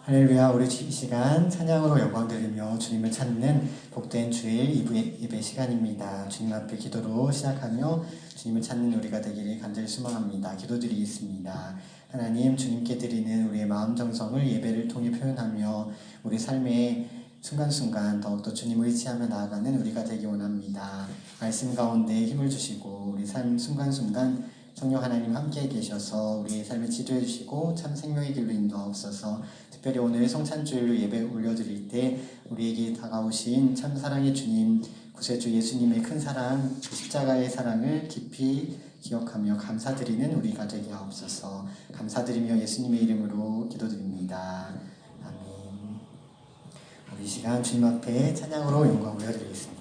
할렐루야. 우리 이 시간 찬양으로 영광 드리며 주님을 찾는 복된 주일 예배 시간입니다. 주님 앞에 기도로 시작하며 주님을 찾는 우리가 되기를 간절히 소망합니다. 기도드리겠습니다. 하나님, 주님께 드리는 우리의 마음 정성을 예배를 통해 표현하며 우리 삶의 순간순간 더욱더 주님을 의지하며 나아가는 우리가 되기 원합니다. 말씀 가운데 힘을 주시고 우리 삶 순간순간 성령 하나님 함께 계셔서 우리의 삶을 지도해 주시고 참 생명의 길로 인도하옵소서. 특별히 오늘 성찬주일로 예배 올려드릴 때 우리에게 다가오신 참 사랑의 주님, 구세주 예수님의 큰 사랑, 그 십자가의 사랑을 깊이 기억하며 감사드리는 우리가 되게 하옵소서. 감사드리며 예수님의 이름으로 기도드립니다. 아멘. 우리 이 시간 주님 앞에 찬양으로 영광 올려드리겠습니다.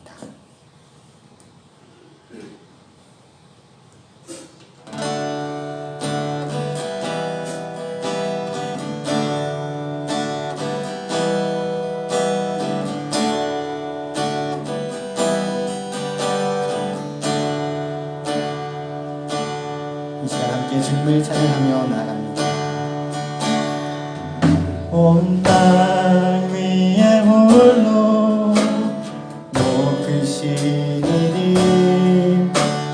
주님을 찬양하며 나아갑니다. 온 땅 위에 홀로 높으신 이름,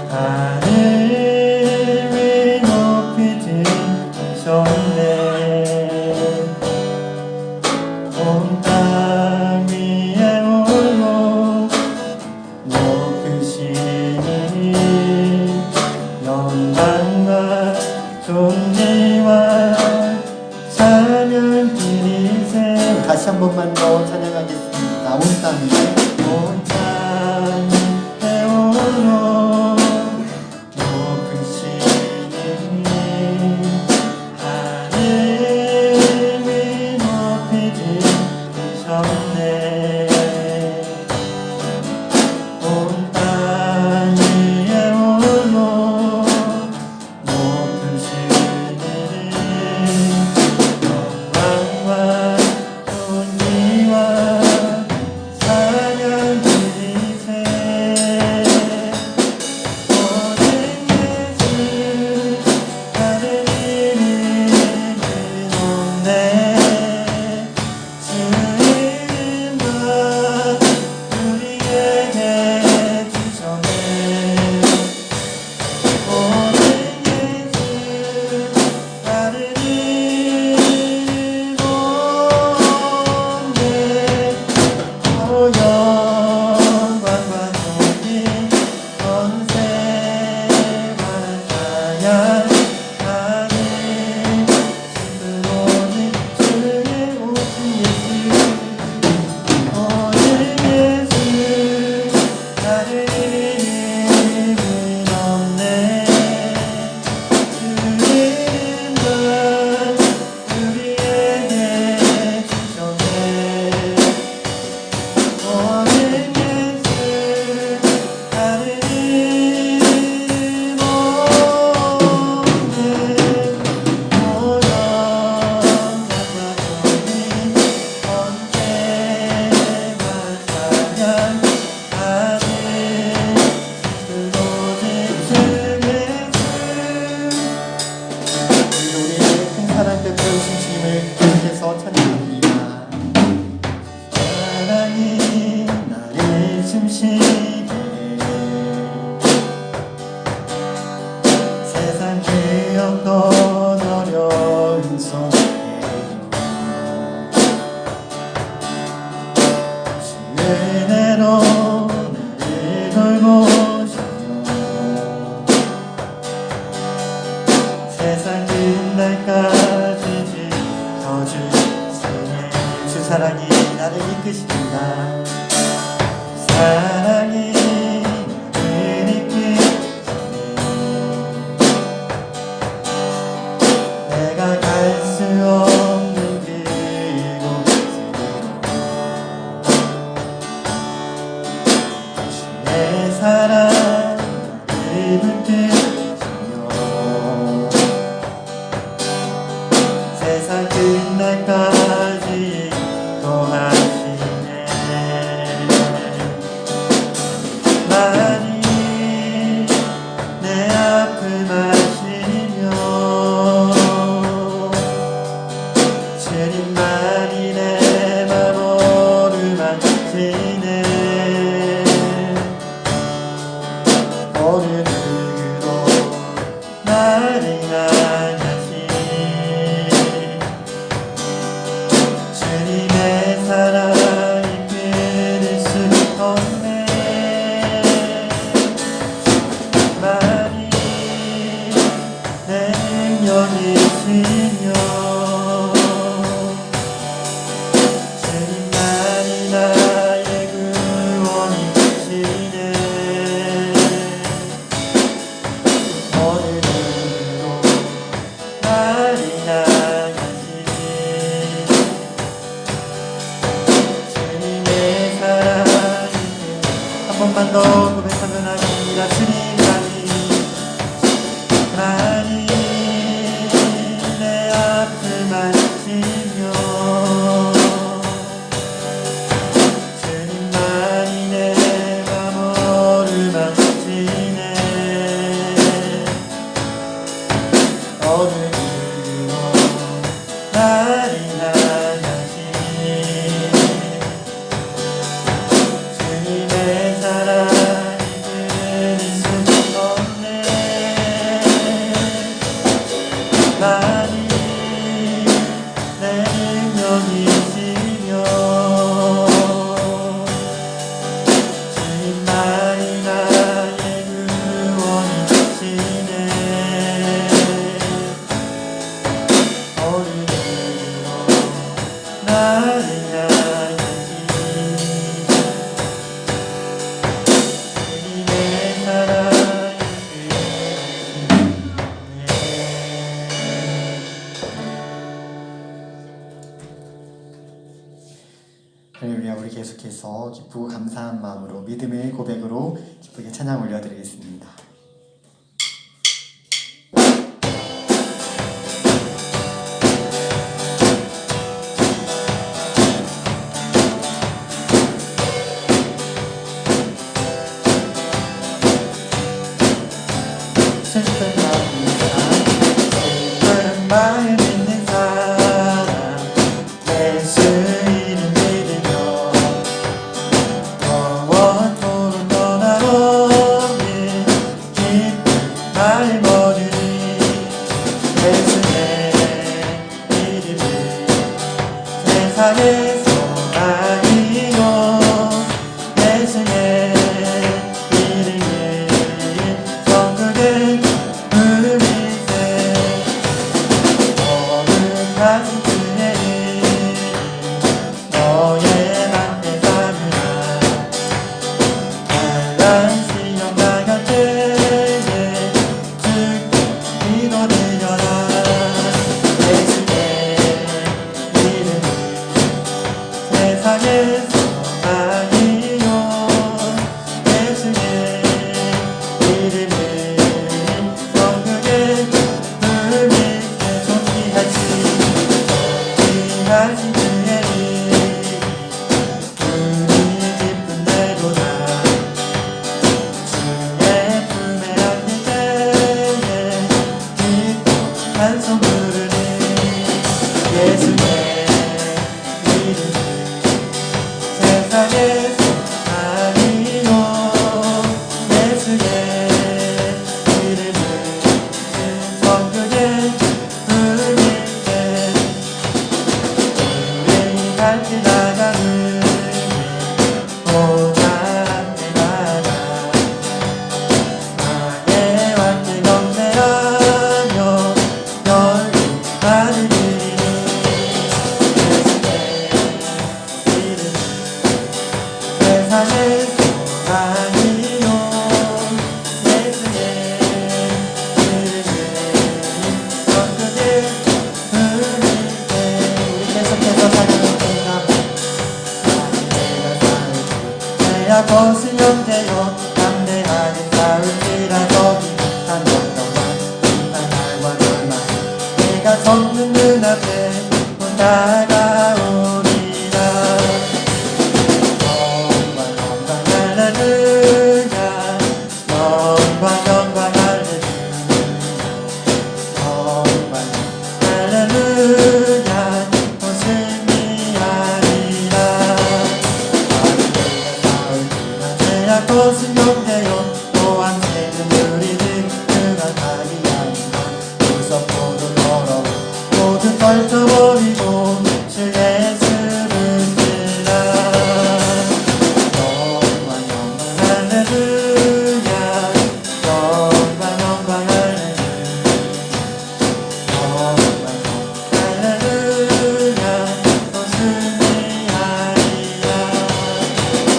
하늘 위 높이 드셨네. 온 땅 위에 홀로 높으신 이름, 영광과 존재와 사명 드리세. 다시 한 번만 더 찬양하겠습니다. 온 땅에 홀로 높으신 이름, 하늘 위 높이 드셨네. 온 땅 위에 홀로 사랑이 나를 이끄십니다. 사랑이 나를 이끄시네. 내가 갈 수 없는 그곳으로 주의 사랑 나를 붙드시며 세상 끝날까지 많이 내 아픔 아시며 주님만이 향하시 주님의 사랑이 끊을 수 없네 주님만이 내 능력이시며 주님만이 나의 구원이시네 오늘도 나를 향하시니 주님의 사랑이 한 번만 더 고백하면 하겠습니다. 주님만이 내 앞을 만지며 주님만이 내 마음을 만지네 오늘도 나를 향하시니 주님의 사랑이 끊을 수 없네 많이 내 능력이시며 주님만이 나의 구원이시네 오늘도 나를 향하시니 주님의 사랑이 할렐루야. 우리 계속해서 기쁘고 감사한 마음으로 믿음의 고백으로 기쁘게 찬양 올려드리겠습니다. 슬픈 마음 있는 사람 예수 이름 믿으며 영원토록 떠나오니 기쁜 날 모르니 예수의 이름은 세상의 소망이요 예수의 이름은 천국의 가슴 그의 너의 맘에 담으라 찬란 시험 당할 때에 주께 기도드려라 예수의 이름은 세상의 소망이요 예수의 이름은 천국의 꿈이 존귀하지 하신 그의 이름 우리 기쁜 대도다 주의 품에 안길 때에 기쁜 한송 부르니 예수의 이름은 세상의 소망이요 예수의 이름은 천국의 꿈일때 우리 갈길 나가는 고난의 나라 나의 왕길 경배하며 열린 하늘 그리니 예수의 이름 세상의 소망이요 예수의 이름은 천국의 꿈일때 우리 계속해서 찬양합니다. 내가 벗은 형제여 담대하게 싸울지라도 비슷한 영광만 비슷한 날과 절망 내가 섰는 눈앞에 곧 다가오리라 영광 할렐루야 영광 할렐루야 영광 할렐루야 또 승리하리라 제약 벗은 형제여 또한 새는 우리들 그가 가리하니까 무서 떨쳐버리고 주 예수를 믿으라. 영광 영광 할렐루야. 영광 영광 할렐루야. 영광 할렐루야. 또 승리하리라.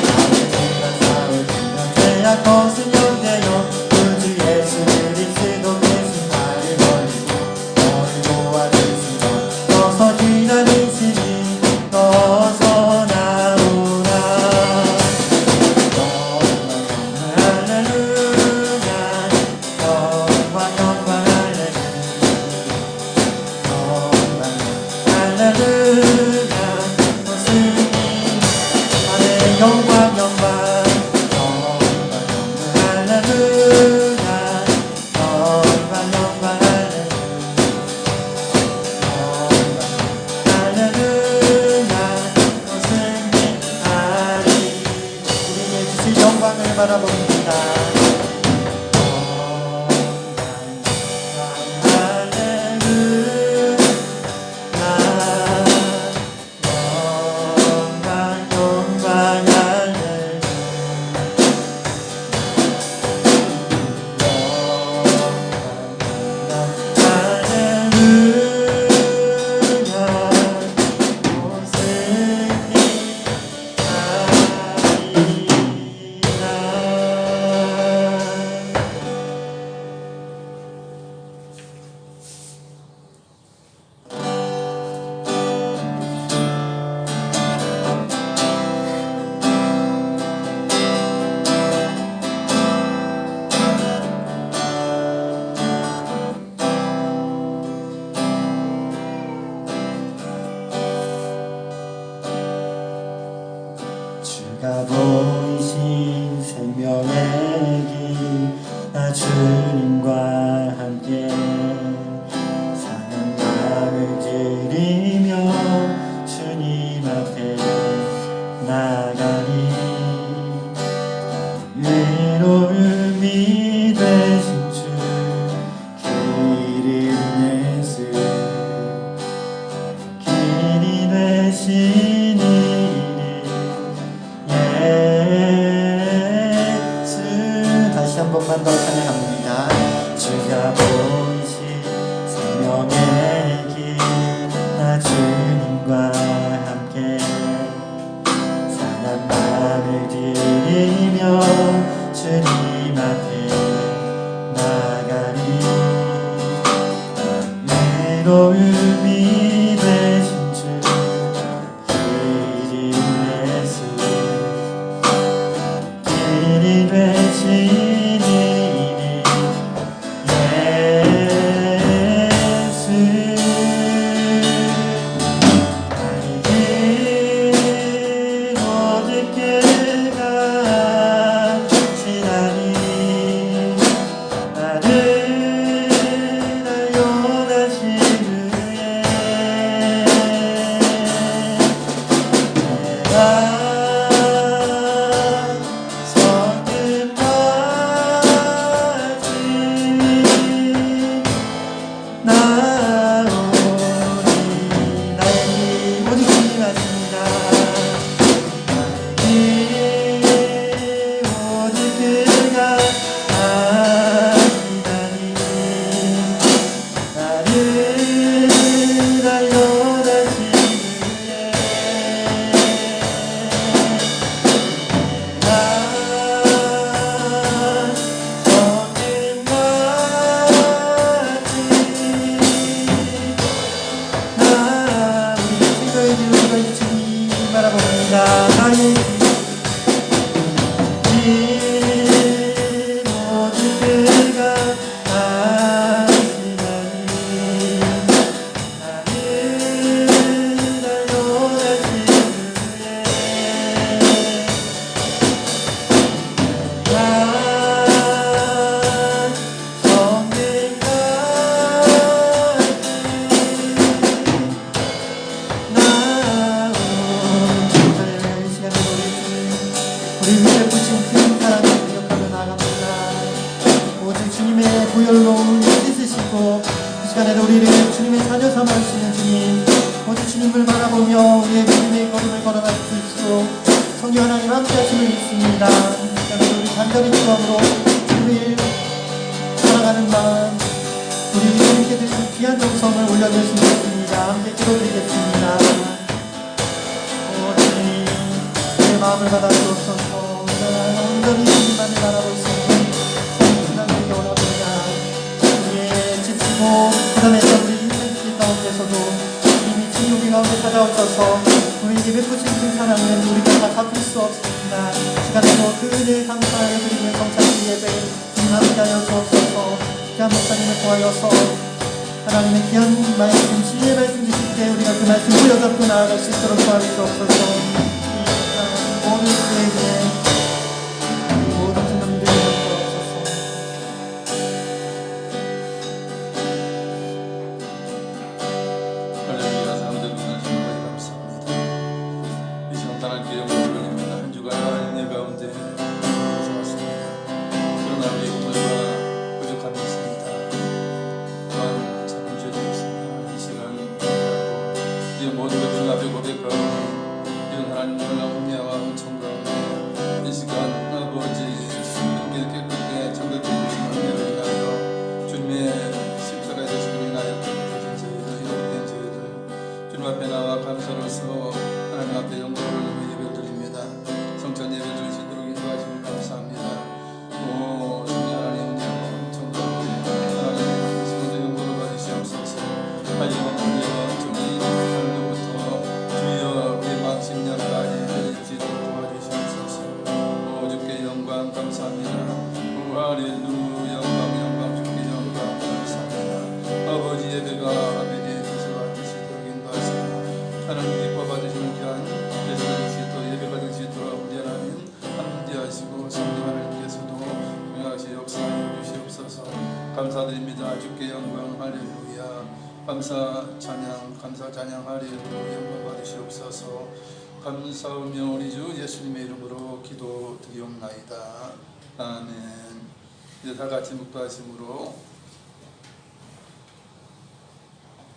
아버지가 싸울 주면 죄악 벗은 영대요. 구주 예수 그리스도 계신나를 버리고 너를 도와주시던 어서 기다리시니 어서 나오라. 영광 할렐루야. 영광 영광 할렐루야. 영광 할렐루야. 또 승리 아멘. 영광 영광 할렐루야. 영광 영광 할렐루야. 또 승리하리. 우리에게 주실 영광을 바라봅니다. 주가 보이신 생명의 길, 나 주님과 함께 사는 마음을 드리며 주님 앞에 나가니 외로움이 되신 주 길이 예수 길이 되시니 다시 한 번만 더 찬양합니다. 주가 보이신 생명의 길, 나 주님과 함께 상한 마음을 드리며 주님 앞에 나가니 외로움이 되신 주 길이 예수 길이 되시니 예수 나의 길 오직 깨가 지나니 나를 알려다시 주의 시간에도 우리를 주님의 자녀 삼아주시는 주님, 오직 주님을 바라보며 우리의 믿음의 걸음을 걸어갈 수 있도록 성령 하나님 함께 하심을 믿습니다. 이 시간에도 우리 간절히 기도함으로 주님을 사랑하는 마음, 우리 주님께 드리는 귀한 정성을 올려드렸으면 좋겠습니다. 함께 기도드리겠습니다. 오 주님, 내 마음을 받아주옵소서. 온전히 주님만을 바라볼 수 있는 신앙 되기 원합니다. 우리의 지치고 부담했던 우리 인생 가운데서도 이미 주님 우리 가운데 찾아오셔서 우리에게 베푸신 그 사랑은 우리가 다 갚을 수 없습니다. 시간에도 그 은혜에 감사하여 드리는 성찬기 예배 주님 함께하여 주옵소서. 귀한 목사님을 통하여서 하나님의 귀한 말씀, 진리의 말씀 주실 때 우리가 그 말씀 부여잡고 나아갈 수 있도록 도와주시옵소서. 이 모든 수에게 모든 주님들이 주옵소서. 할렐루야. 사람들 만나주신 것에 감사합니다. 이 시간 하나님께 영광을 돌립니다. 한 주간 하나님의 가운데 살았습니다. 그러나 우리 오늘과 부족함이 있습니다. 또한 참 죄도 있습니다. 이 시간 우리 모든 것들 앞에 고백하고 이런 하나님을 은혜와 은총 가운데 이 시간 아버지 깨끗하게 정결케 해주시는 은혜를 인하여 주님의 십자가에 대해서 인하여 깨끗해진 저희들, 이렇게 저희들 주님 앞에 나와 감사로서 하나님 앞에 영광을 예배 드립니다. 성찬 예배 드리시도록 인도하시면 감사합니다. 오 성령 하나님 은혜와 은총 가운데 하나님 성도 영광을 받으시옵소서. 하나님과 주님 하늘로부터 주여 우리 막심년까지 드리시도록 도와주시옵소서. 오 주께 영광 감사합니다. 오 할렐루야. 영광 주께 영광 감사합니다. 아버지 예배가 아버지의 뜻을 받으시도록 인도하시고 하나님 기뻐 받으시는 귀한 예배가 되시도록 예배가 되시도록 우리 하나님 함께하시고 성령 하나님께서도 영하시 역사하여 주시옵소서. 감사드립니다. 주께 영광 할렐루야. 감사 찬양 할렐루야. 영광 받으시옵소서. 감사하며 우리 주 예수님의 이름으로 기도드리옵나이다. 아멘. 이제 다 같이 묵도하심으로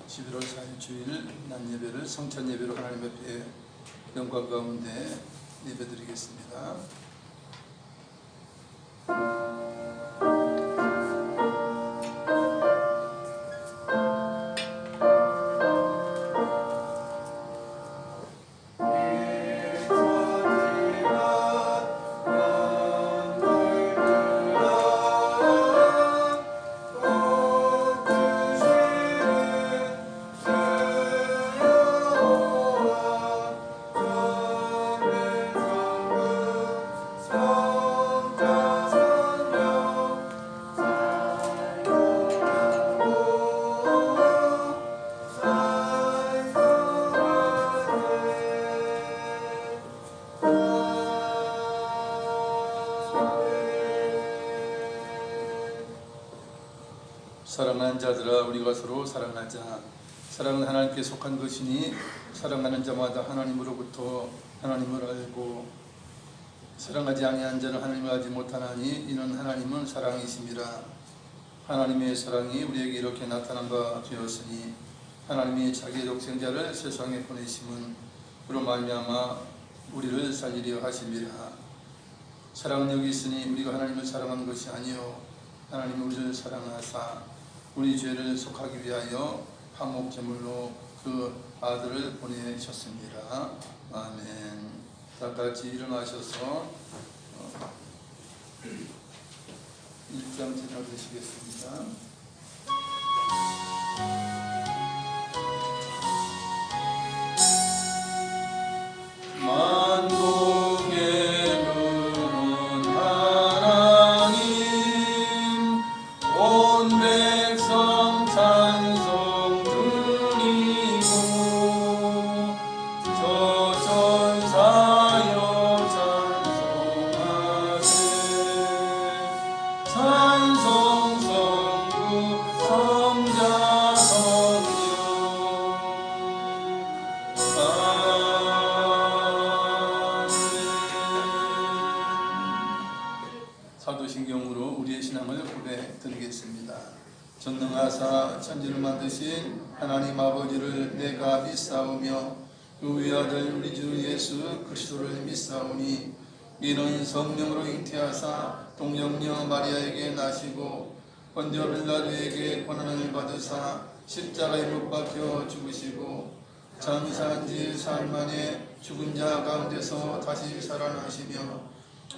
11월 4일 주일 낮 예배를 성찬 예배로 하나님 앞에 영광 가운데 예배드리겠습니다. 사랑하는 자들아 우리가 서로 사랑하자. 사랑은 하나님께 속한 것이니 사랑하는 자마다 하나님으로부터 하나님을 알고 사랑하지 아니한 자는 하나님을 알지 못하나니 이는 하나님은 사랑이심이라. 하나님의 사랑이 우리에게 이렇게 나타난 바 되었으니 하나님이 자기의 독생자를 세상에 보내심은 그로 말미암아 우리를 살리려 하심이라. 사랑은 여기 있으니 우리가 하나님을 사랑한 것이 아니요 하나님은 우리를 사랑하사 우리 죄를 속하기 위하여 화목 제물로 그 아들을 보내셨습니다. 아멘. 다 같이 일어나셔서 1장 제사 드시겠습니다. 만국의 근원 하나님 온 백성 찬송 드리고 저 천사여 찬송하세. 찬송 성부 성자 전능하사 천지를 만드신 하나님 아버지를 내가 믿사오며 그 외아들 우리 주 예수 그리스도를 믿사오니 이는 성령으로 잉태하사 동정녀 마리아에게 나시고 본디오 빌라도에게 고난을 받으사 십자가에 못 박혀 죽으시고 장사한 지 사흘 만에 죽은 자 가운데서 다시 살아나시며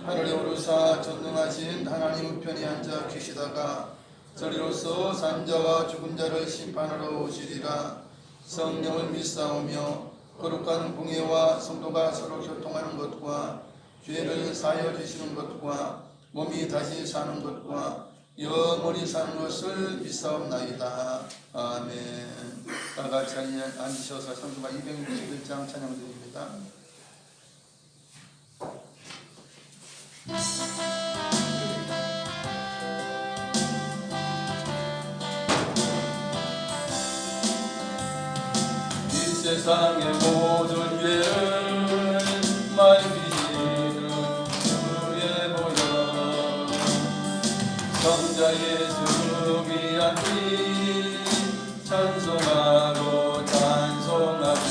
하늘에 오르사 전능하신 하나님 우편에 앉아 계시다가 저리로서 산자와 죽은 자를 심판하러 오시리라. 성령을 믿사오며 거룩한 공예와 성도가 서로 교통하는 것과 죄를 사하여 주시는 것과 몸이 다시 사는 것과 영원히 사는 것을 믿사옵나이다. 아멘. 다 같이 앉으셔서 성경과 261장 찬양드립니다. 이 세상의 모든 죄를 말미시는 주의 보혈 성자 예수 귀한 피 찬송하고 찬송하세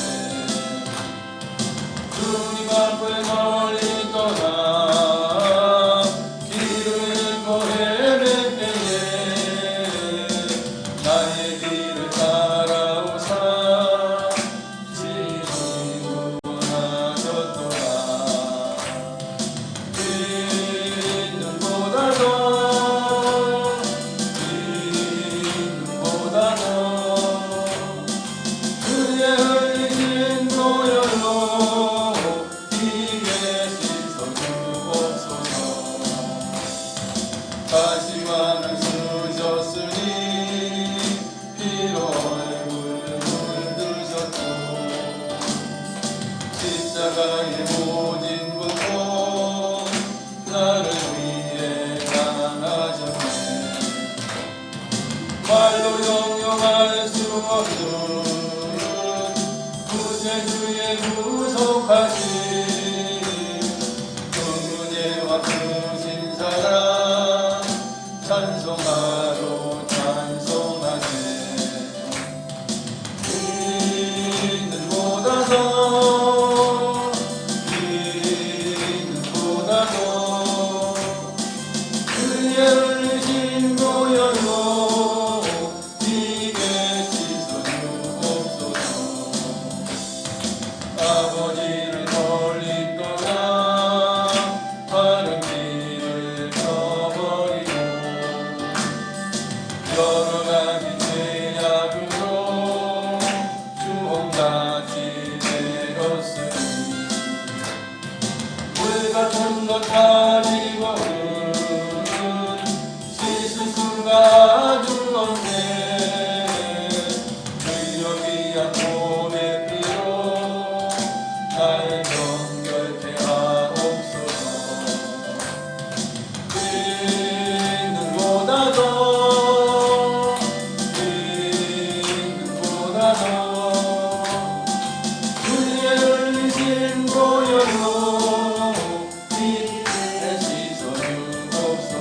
주님 앞을 멀리 떠나 길을 잃고 헤맬 때에 나의 길을 따라오사 지금 구원하셨도다. 그의 흘리신 보혈로 이게 씻어주옵소서. 다시마를 쓰셨으니 피로 얼굴을 물드셨고 십자가의 모진 고통 나를 위해 당하셨네. 말로 형용할 수 없는 구세주의 구속하신 그 은혜와 크신 사랑 찬송하로 찬송하세. 이는 보다도 그의 흘리신 보혈로 이게 씻어주옵소서. 아버지를 멀리 떠나 바른 길을 떠버리고 여러 가지 죄악으로 주홍같이 되었으니 물 같은 것 가지고는 씻을 수가 아주 없네. 의욕이한 몸의 피로 날 정결케 하옵소서. 그의 흘리신 보혈로 이게 씻어주옵소서.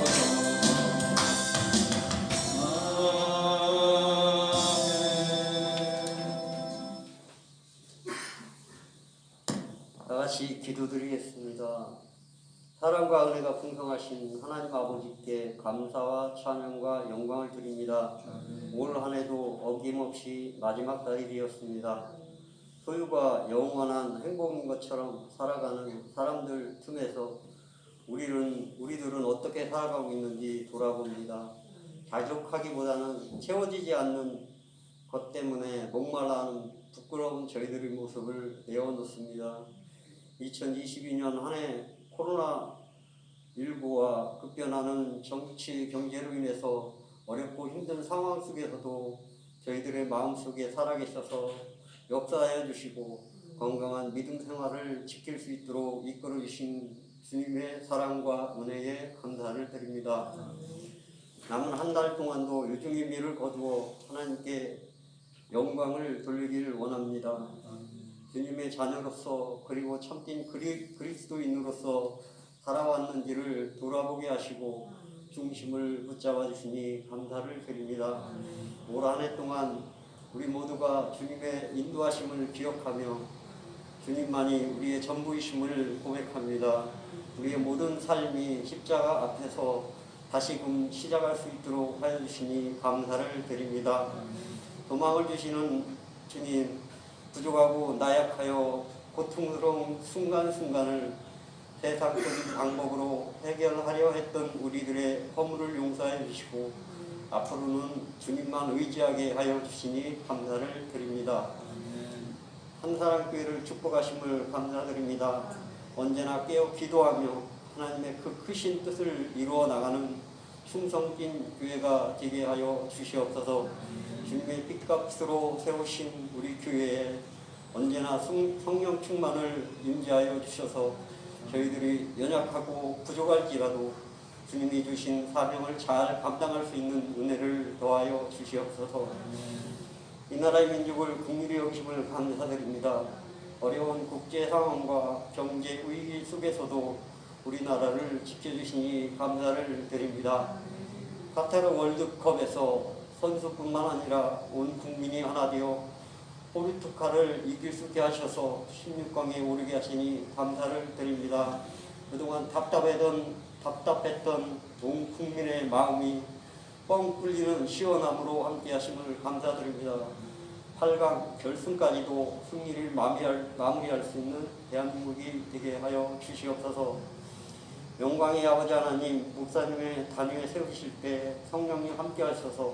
다 같이 기도드리겠습니다. 사랑과 은혜가 풍성하신 하나님 아버지께 감사와 찬양과 영광을 드립니다. 올 한 해도 어김없이 마지막 달이 되었습니다. 소유가 영원한 행복인 것처럼 살아가는 사람들 틈에서 우리들은 어떻게 살아가고 있는지 돌아봅니다. 자족하기보다는 채워지지 않는 것 때문에 목말라하는 부끄러운 저희들의 모습을 내어놓습니다. 2022년 한 해 코로나19와 급변하는 정치, 경제로 인해서 어렵고 힘든 상황 속에서도 저희들의 마음속에 살아계셔서 역사하여 주시고 건강한 믿음 생활을 지킬 수 있도록 이끌어 주신 주님의 사랑과 은혜에 감사를 드립니다. 남은 한 달 동안도 유중히 미를 거두어 하나님께 영광을 돌리기를 원합니다. 주님의 자녀로서 그리고 참된 그리스도인으로서 살아왔는지를 돌아보게 하시고 중심을 붙잡아 주시니 감사를 드립니다. 올 한 해 동안 우리 모두가 주님의 인도하심을 기억하며 주님만이 우리의 전부이심을 고백합니다. 우리의 모든 삶이 십자가 앞에서 다시금 시작할 수 있도록 하여 주시니 감사를 드립니다. 도망을 주시는 주님, 부족하고 나약하여 고통스러운 순간순간을 세상적인 방법으로 해결하려 했던 우리들의 허물을 용서해 주시고 앞으로는 주님만 의지하게 하여 주시니 감사를 드립니다. 한사랑교회를 축복하심을 감사드립니다. 언제나 깨어 기도하며 하나님의 그 크신 뜻을 이루어 나가는 충성진 교회가 되게 하여 주시옵소서. 주님의 빛값으로 세우신 우리 교회에 언제나 성령 충만을 임재하여 주셔서 저희들이 연약하고 부족할지라도 주님이 주신 사명을 잘 감당할 수 있는 은혜를 더하여 주시옵소서. 이 나라의 민족을 긍휼히 여기심을 감사드립니다. 어려운 국제 상황과 경제 위기 속에서도 우리나라를 지켜주시니 감사를 드립니다. 카타르 월드컵에서 선수뿐만 아니라 온 국민이 하나 되어 포르투갈을 이길 수 있게 하셔서 16강에 오르게 하시니 감사를 드립니다. 그동안 답답했던 온 국민의 마음이 뻥 뚫리는 시원함으로 함께 하심을 감사드립니다. 8강 결승까지도 승리를 마무리할 수 있는 대한민국이 되게 하여 주시옵소서. 영광의 아버지 하나님, 목사님의 단위에 세우실 때 성령님 함께 하셔서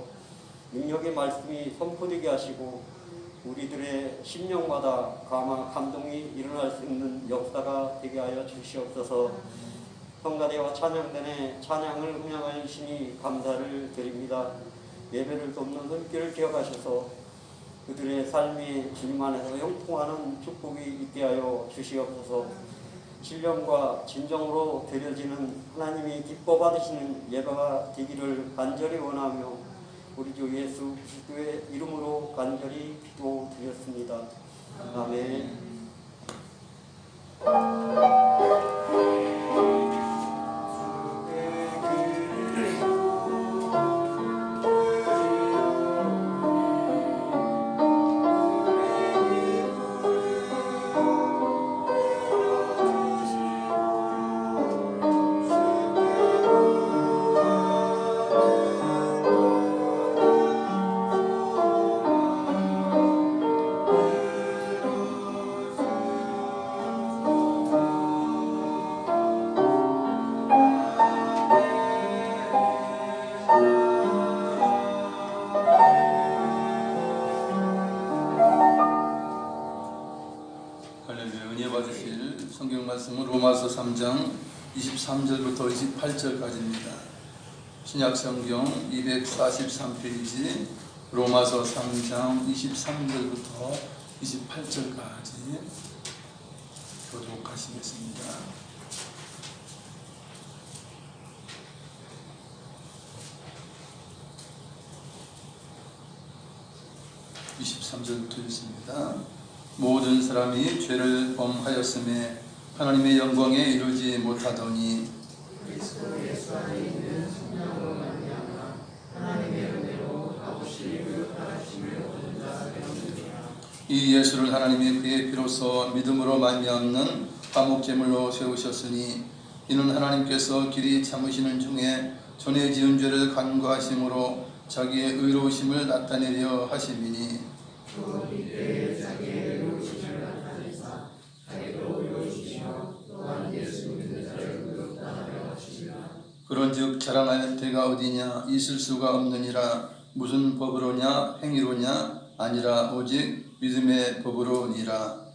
능력의 말씀이 선포되게 하시고 우리들의 심령마다 감동이 일어날 수 있는 역사가 되게 하여 주시옵소서. 성가대와 찬양단의 찬양을 훈양하여 주시니 감사를 드립니다. 예배를 돕는 손길을 기억하셔서 그들의 삶이 주님 안에서 형통하는 축복이 있게 하여 주시옵소서. 신령과 진정으로 드려지는 하나님이 기뻐 받으시는 예배가 되기를 간절히 원하며 우리 주 예수 그리스도의 이름으로 간절히 기도드렸습니다. 아멘. 할렐루야. 은혜 받으실 성경 말씀은 로마서 3장 23절부터 28절까지입니다. 신약 성경 243페이지 로마서 3장 23절부터 28절까지 교독하시겠습니다. (23절부터) 읽습니다. 모든 사람이 죄를 범하였음에 하나님의 영광에 이르지 못하더니 그리스도 예수 안에 있는 성령으로 말미암아 하나님의 은혜로 아버지 의롭다하심을 얻은 자 되었느니라. 이 예수를 하나님이 그의 피로써 믿음으로 말미암는 화목제물로 세우셨으니 이는 하나님께서 길이 참으시는 중에 전에 지은 죄를 간과하심으로 자기의 의로우심을 나타내려 하심이니 또 이때에 자기의 의로우심을 나타내사 자기도 의로우시며 또한 예수 믿는 자를 의롭다 하려 하시니라. 그런즉 자랑할 데가 어디냐 있을 수가 없느니라. 무슨 법으로냐 행위로냐 아니라 오직 믿음의 법으로니라.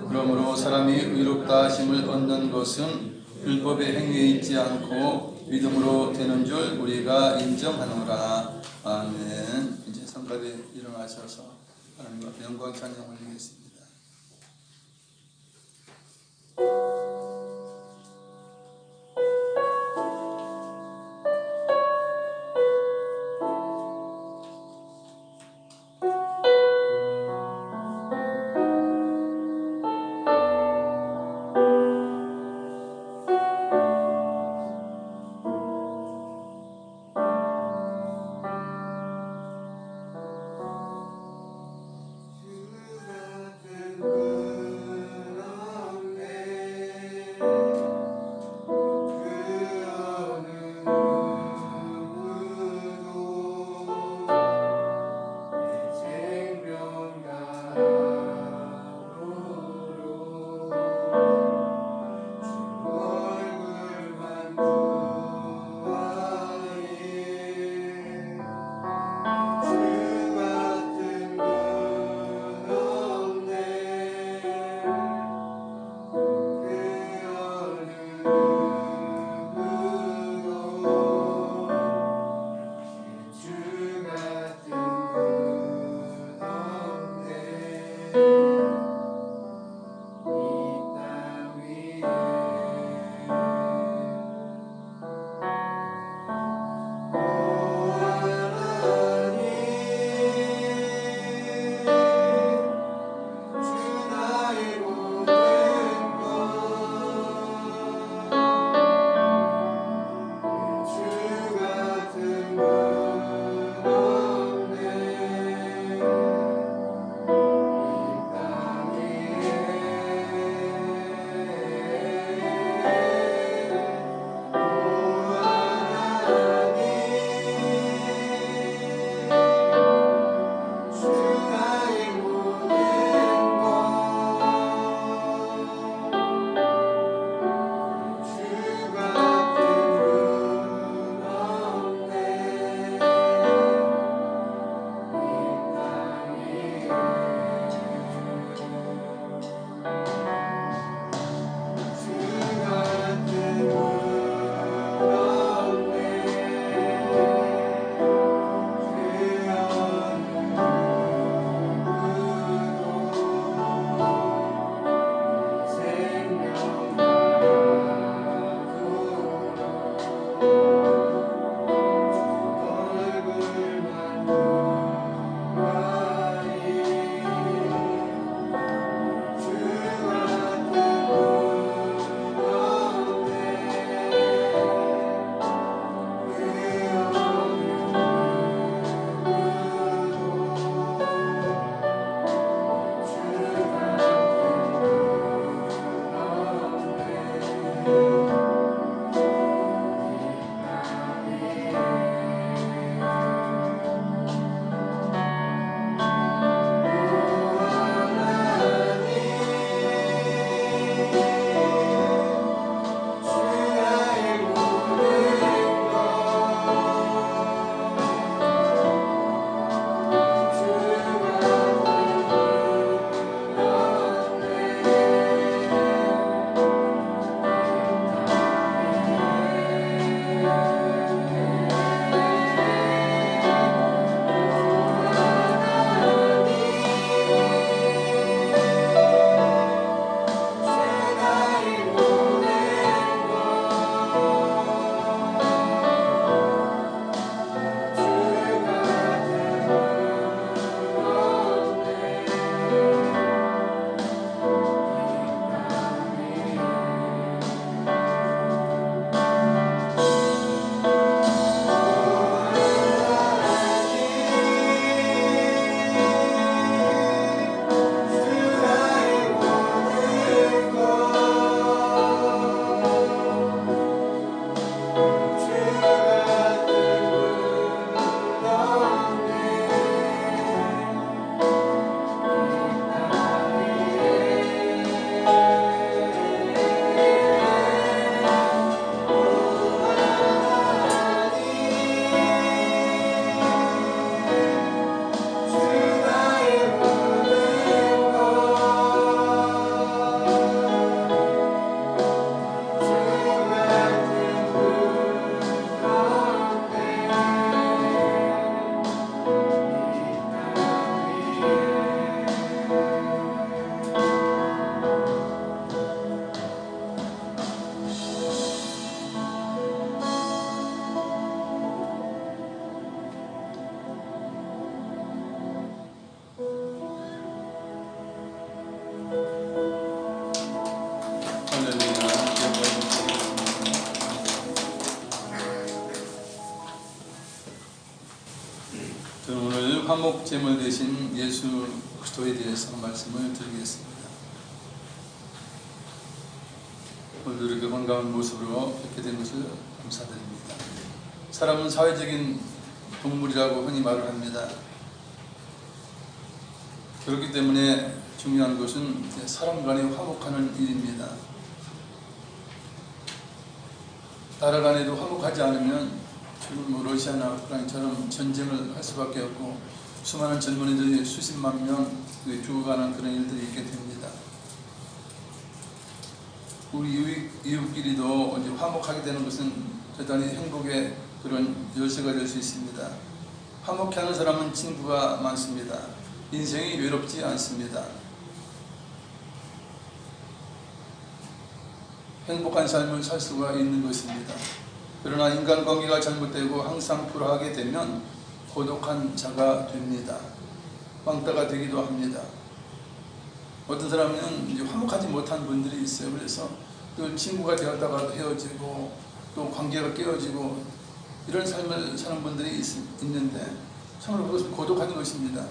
그러므로 사람이 의롭다 하심을 얻는 것은 율법의 행위에 있지 않고 믿음으로 되는 줄 우리가 인정하노라. 아멘. 이제 성가대 일어나셔서 하나님 앞에 영광 찬양 올리겠습니다. 화목 제물 되신 예수 그리스도에 대해서 말씀을 드리겠습니다. 오늘도 이렇게 건강한 모습으로 뵙게 된 것을 감사드립니다. 사람은 사회적인 동물이라고 흔히 말을 합니다. 그렇기 때문에 중요한 것은 사람 간에 화목하는 일입니다. 나라 간에도 화목하지 않으면 지금 뭐 러시아나 우크라이나처럼 전쟁을 할 수밖에 없고 수많은 젊은이들이 수십만 명 죽어가는 그런 일들이 있게 됩니다. 우리 이웃끼리도 이제 화목하게 되는 것은 대단히 행복의 그런 열쇠가 될 수 있습니다. 화목해 하는 사람은 친구가 많습니다. 인생이 외롭지 않습니다. 행복한 삶을 살 수가 있는 것입니다. 그러나 인간관계가 잘못되고 항상 불화하게 되면 고독한 자가 됩니다. 왕따가 되기도 합니다. 어떤 사람은 이제 화목하지 못한 분들이 있어요. 그래서 또 친구가 되었다가도 헤어지고 또 관계가 깨어지고 이런 삶을 사는 분들이 있는데 참으로 그것은 고독한 것입니다.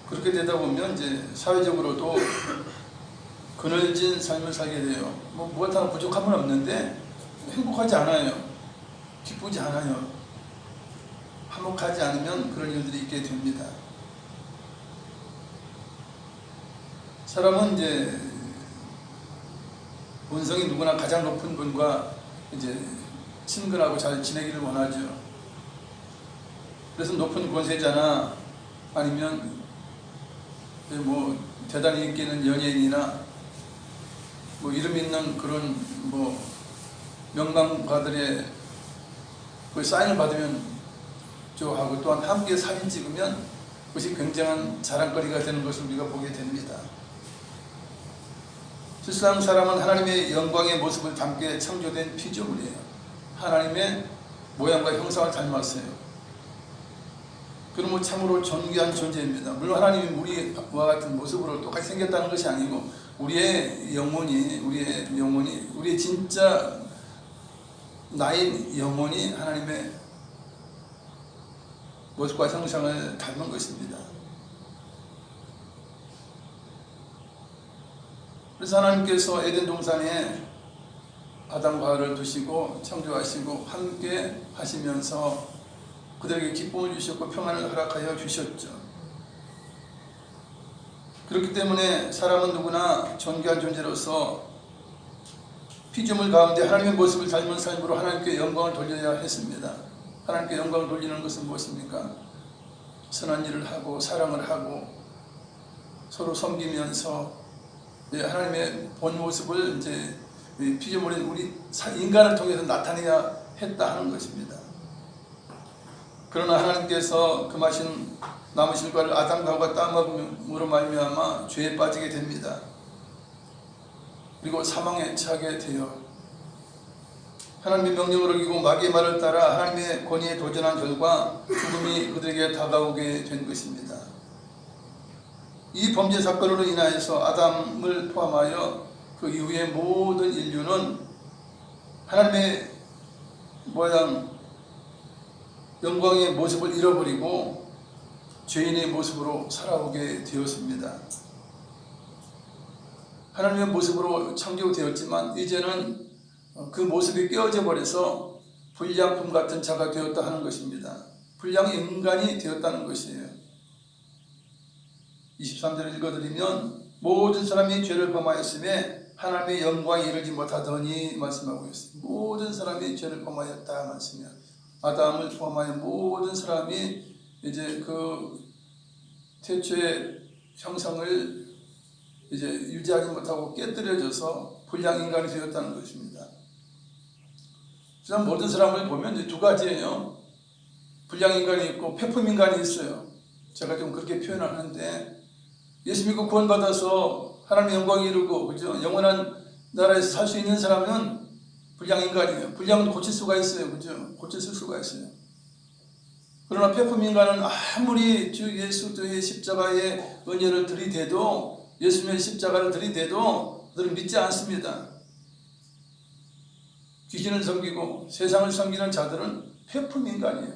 그렇게 되다 보면 이제 사회적으로도 그늘진 삶을 살게 돼요. 무엇 하나 부족함은 없는데 행복하지 않아요. 기쁘지 않아요. 화목하지 않으면 그런 일들이 있게 됩니다. 사람은 이제 본성이 누구나 가장 높은 분과 이제 친근하고 잘 지내기를 원하죠. 그래서 높은 권세자나 아니면 뭐 대단히 인기 있는 연예인이나 뭐 이름 있는 그런 뭐 명망가들의 그 사인을 받으면 좋아하고 또한 함께 사진 찍으면 그것이 굉장한 자랑거리가 되는 것을 우리가 보게 됩니다. 실상 사람은 하나님의 영광의 모습을 담게 창조된 피조물이에요. 하나님의 모양과 형상을 닮았어요. 그러므로 참으로 존귀한 존재입니다. 물론 하나님이 우리와 같은 모습으로 똑같이 생겼다는 것이 아니고 우리의 영혼이 우리의 진짜 나인 영혼이 하나님의 모습과 형상을 닮은 것입니다. 그래서 하나님께서 에덴 동산에 아담과 하와를 두시고 창조하시고 함께 하시면서 그들에게 기쁨을 주셨고 평안을 허락하여 주셨죠. 그렇기 때문에 사람은 누구나 존귀한 존재로서 피조물 가운데 하나님의 모습을 닮은 삶으로 하나님께 영광을 돌려야 했습니다. 하나님께 영광을 돌리는 것은 무엇입니까? 선한 일을 하고 사랑을 하고 서로 섬기면서 하나님의 본 모습을 이제 피조물인 우리 인간을 통해서 나타내야 했다 하는 것입니다. 그러나 하나님께서 금하신 나무 실과를 아담과 하와가 따먹음으로 말미암아 죄에 빠지게 됩니다. 그리고 사망에 처하게 돼요. 하나님의 명령을 어기고 마귀의 말을 따라 하나님의 권위에 도전한 결과 죽음이 그들에게 다가오게 된 것입니다. 이 범죄 사건으로 인하여서 아담을 포함하여 그 이후의 모든 인류는 하나님의 모양 영광의 모습을 잃어버리고 죄인의 모습으로 살아오게 되었습니다. 하나님의 모습으로 창조되었지만 이제는 그 모습이 깨어져 버려서 불량품 같은 자가 되었다 하는 것입니다. 불량 인간이 되었다는 것이에요. 23절을 읽어드리면 모든 사람이 죄를 범하였음에 하나님의 영광에 이르지 못하더니 말씀하고 있습니다. 모든 사람이 죄를 범하였다 말씀이야. 아담을 포함하여 모든 사람이 이제 그 태초의 형상을 이제 유지하지 못하고 깨뜨려져서 불량 인간이 되었다는 것입니다. 그래서 모든 사람을 보면 이제 두 가지예요. 불량 인간이 있고 폐품 인간이 있어요. 제가 좀 그렇게 표현을 하는데 예수 믿고 구원받아서 하나님의 영광이 이루고 그죠? 영원한 나라에서 살 수 있는 사람은 불량 인간이에요. 불량은 고칠 수가 있어요. 그죠? 고쳤을 수가 있어요. 그러나 폐품 인간은 아무리 주 예수의 십자가의 은혜를 들이대도 예수님의 십자가를 들이대도 그들은 믿지 않습니다. 귀신을 섬기고 세상을 섬기는 자들은 폐품 인간이에요.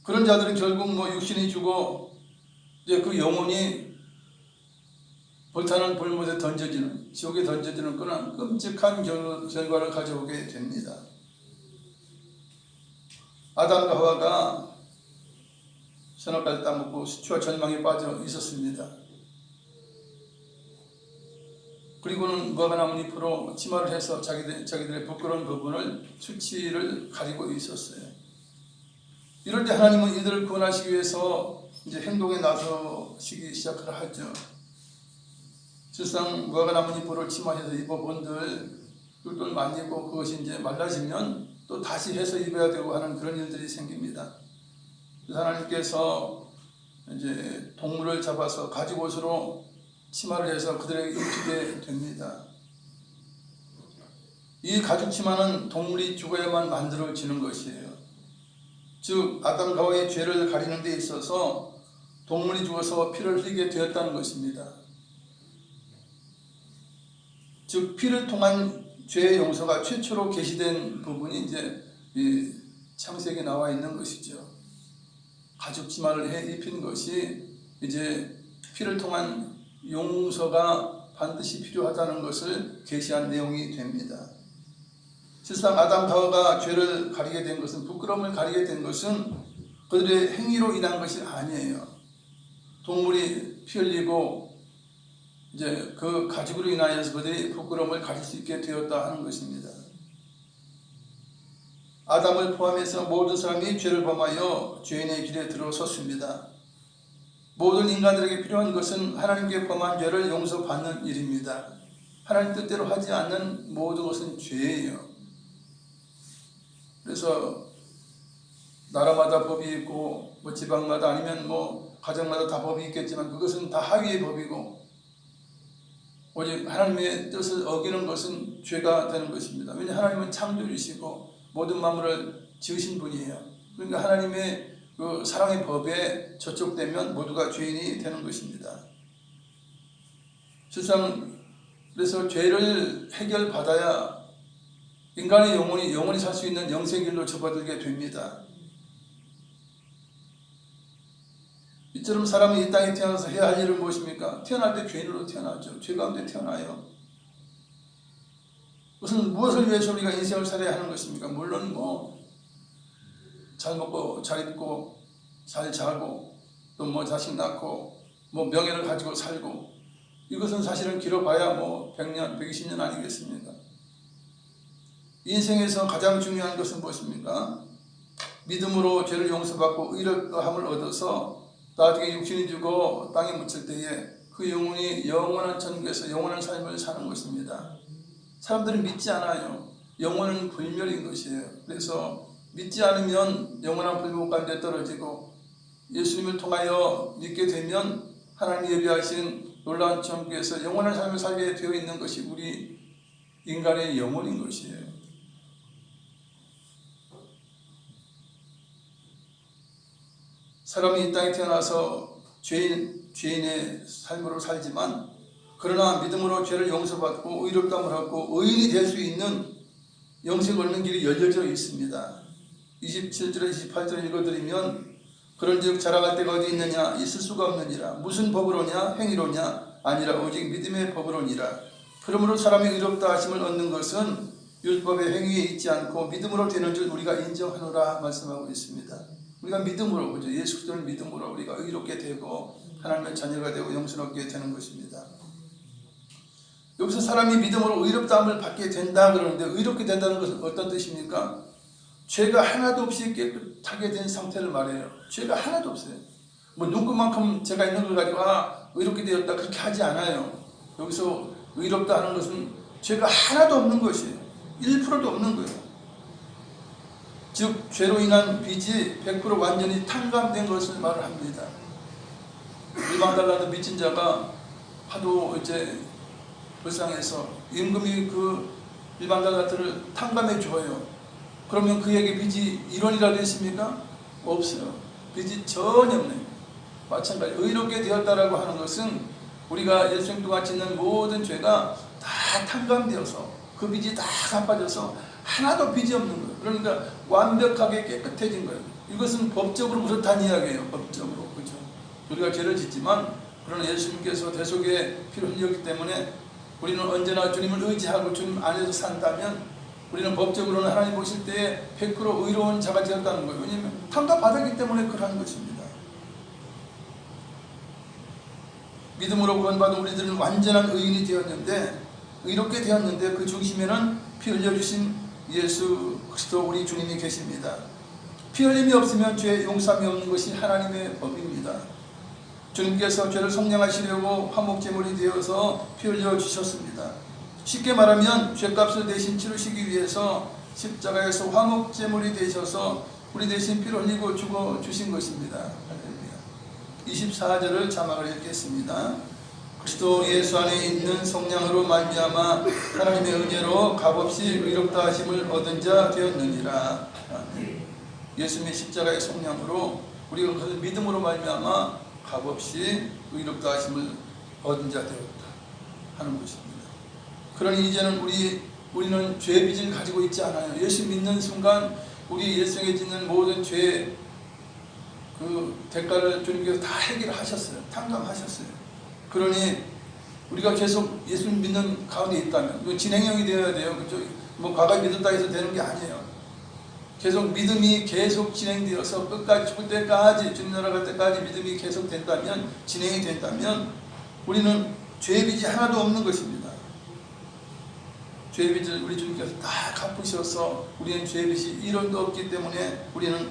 그런 자들은 결국 뭐 육신이 죽어 이제 그 영혼이 불타는 불못에 던져지는, 지옥에 던져지는 그런 끔찍한 결과를 가져오게 됩니다. 아담과 하와가 선악과를 따먹고 수치와 절망에 빠져 있었습니다. 그리고는 무화과 나무 잎으로 치마를 해서 자기들의 부끄러운 부분을, 수치를 가리고 있었어요. 이럴 때 하나님은 이들을 구원하시기 위해서 이제 행동에 나서시기 시작을 하죠. 실상 무화과 나무 잎으로 치마해서 입어본들 똘똘 말리고 그것이 이제 말라지면 또 다시 해서 입어야 되고 하는 그런 일들이 생깁니다. 그래서 하나님께서 이제 동물을 잡아서 가죽옷으로 치마를 해서 그들에게 입히게 됩니다. 이 가죽 치마는 동물이 죽어야만 만들어지는 것이에요. 즉 아담과 하와의 죄를 가리는 데 있어서 동물이 죽어서 피를 흘리게 되었다는 것입니다. 즉 피를 통한 죄의 용서가 최초로 계시된 부분이 이제 이 창세기에 나와 있는 것이죠. 가죽 치마를 해 입힌 것이 이제 피를 통한 용서가 반드시 필요하다는 것을 계시한 내용이 됩니다. 실상 아담 하와가 죄를 가리게 된 것은, 부끄러움을 가리게 된 것은 그들의 행위로 인한 것이 아니에요. 동물이 피 흘리고 이제 그 가죽으로 인하여서 그들이 부끄러움을 가릴 수 있게 되었다 하는 것입니다. 아담을 포함해서 모든 사람이 죄를 범하여 죄인의 길에 들어섰습니다. 모든 인간들에게 필요한 것은 하나님께 범한 죄를 용서받는 일입니다. 하나님 뜻대로 하지 않는 모든 것은 죄예요. 그래서 나라마다 법이 있고 뭐 지방마다 아니면 뭐 가정마다 다 법이 있겠지만 그것은 다 하위의 법이고 오직 하나님의 뜻을 어기는 것은 죄가 되는 것입니다. 왜냐하면 하나님은 창조주시고 모든 만물을 지으신 분이에요. 그러니까 하나님의 그 사랑의 법에 저촉되면 모두가 죄인이 되는 것입니다. 실상 그래서 죄를 해결받아야 인간의 영혼이 살 수 있는 영생의 길로 접어들게 됩니다. 이처럼 사람이 이 땅에 태어나서 해야 할 일은 무엇입니까? 태어날 때 죄인으로 태어나죠. 죄 가운데 태어나요. 무엇을 위해서 우리가 인생을 살아야 하는 것입니까? 물론 잘 먹고 잘 입고 잘 자고 또 자식 낳고 명예를 가지고 살고, 이것은 사실은 길어봐야 100년, 120년 아니겠습니까? 인생에서 가장 중요한 것은 무엇입니까? 믿음으로 죄를 용서받고 의롭다함을 얻어서 나중에 육신이 죽어 땅에 묻힐 때에 그 영혼이 영원한 천국에서 영원한 삶을 사는 것입니다. 사람들은 믿지 않아요. 영혼은 불멸인 것이에요. 그래서 믿지 않으면 영원한 불목 가운데 떨어지고, 예수님을 통하여 믿게 되면 하나님이 예비하신 놀라운 천국에서 영원한 삶을 살게 되어 있는 것이 우리 인간의 영혼인 것이에요. 사람이 이 땅에 태어나서 죄인의 삶으로 살지만, 그러나 믿음으로 죄를 용서받고 의롭다함을 얻고 의인이 될 수 있는 영생을 얻는 길이 열려져 있습니다. 27절에 28절을 읽어드리면, 그런즉 자랑할 데가 어디 있느냐? 있을 수가 없느니라. 무슨 법으로냐? 행위로냐? 아니라 오직 믿음의 법으로니라. 그러므로 사람이 의롭다 하심을 얻는 것은 율법의 행위에 있지 않고 믿음으로 되는 줄 우리가 인정하노라 말씀하고 있습니다. 우리가 믿음으로, 그죠? 예수 그리스도를 믿음으로 우리가 의롭게 되고 하나님의 자녀가 되고 영생얻게 되는 것입니다. 여기서 사람이 믿음으로 의롭다함을 받게 된다 그러는데, 의롭게 된다는 것은 어떤 뜻입니까? 죄가 하나도 없이 깨끗하게 된 상태를 말해요. 죄가 하나도 없어요. 눈금만큼 죄가 있는 걸 가지고 의롭게 되었다 그렇게 하지 않아요. 여기서 의롭다 하는 것은 죄가 하나도 없는 것이에요. 1%도 없는 거예요. 즉 죄로 인한 빚이 100% 완전히 탕감된 것을 말을 합니다. 일방달란트 빚진 자가 하도 이제 불쌍해서 임금이 그 일방달란트를 탕감해 줘요. 그러면 그에게 빚이 1원이라도 있습니까? 없어요. 빚이 전혀 없네요. 마찬가지 의롭게 되었다라고 하는 것은 우리가 일생 동안 짓는 모든 죄가 다 탕감되어서 그 빚이 다 갚아져서 하나도 빚이 없는 거예요. 그러니까 완벽하게 깨끗해진 거예요. 이것은 법적으로 그렇다는 이야기예요. 법적으로. 그렇죠? 우리가 죄를 짓지만 그러나 예수님께서 대속의 피를 흘렸기 때문에 우리는 언제나 주님을 의지하고 주님 안에서 산다면 우리는 법적으로는 하나님 보실 때에 100% 의로운 자가 되었다는 거예요. 왜냐하면 탕감받았기 때문에 그러한 것입니다. 믿음으로 구원받은 우리들은 완전한 의인이 되었는데, 의롭게 되었는데 그 중심에는 피 흘려주신 예수 그리스도 우리 주님이 계십니다. 피 흘림이 없으면 죄 용서함이 없는 것이 하나님의 법입니다. 주님께서 죄를 속량하시려고 화목제물이 되어서 피 흘려 주셨습니다. 쉽게 말하면 죄값을 대신 치르시기 위해서 십자가에서 화목제물이 되셔서 우리 대신 피를 흘리고 죽어 주신 것입니다. 할렐루야. 24절을 자막을 읽겠습니다. 그리스도 예수 안에 있는 성령으로 말미암아 하나님의 은혜로 값없이 의롭다 하심을 얻은 자 되었느니라. 예수님의 십자가의 성령으로 우리가 그것을 믿음으로 말미암아 값없이 의롭다 하심을 얻은 자 되었다 하는 것입니다. 그러니 이제는 우리는 죄의 빚을 가지고 있지 않아요. 예수 믿는 순간 우리 일생에 짓는 모든 죄의 그 대가를 주님께서 다 해결을 하셨어요. 탕감하셨어요. 그러니 우리가 계속 예수 믿는 가운데 있다면 진행형이 되어야 돼요. 그죠? 뭐 과거에 믿었다 해서 되는 게 아니에요. 계속 믿음이 계속 진행되어서 끝까지 죽을 때까지 주님 나라 갈 때까지 믿음이 계속 된다면, 진행이 된다면 우리는 죄의 빚이 하나도 없는 것입니다. 죄의 빚을 우리 주님께서 다 갚으셔서 우리는 죄의 빚이 1원도 없기 때문에 우리는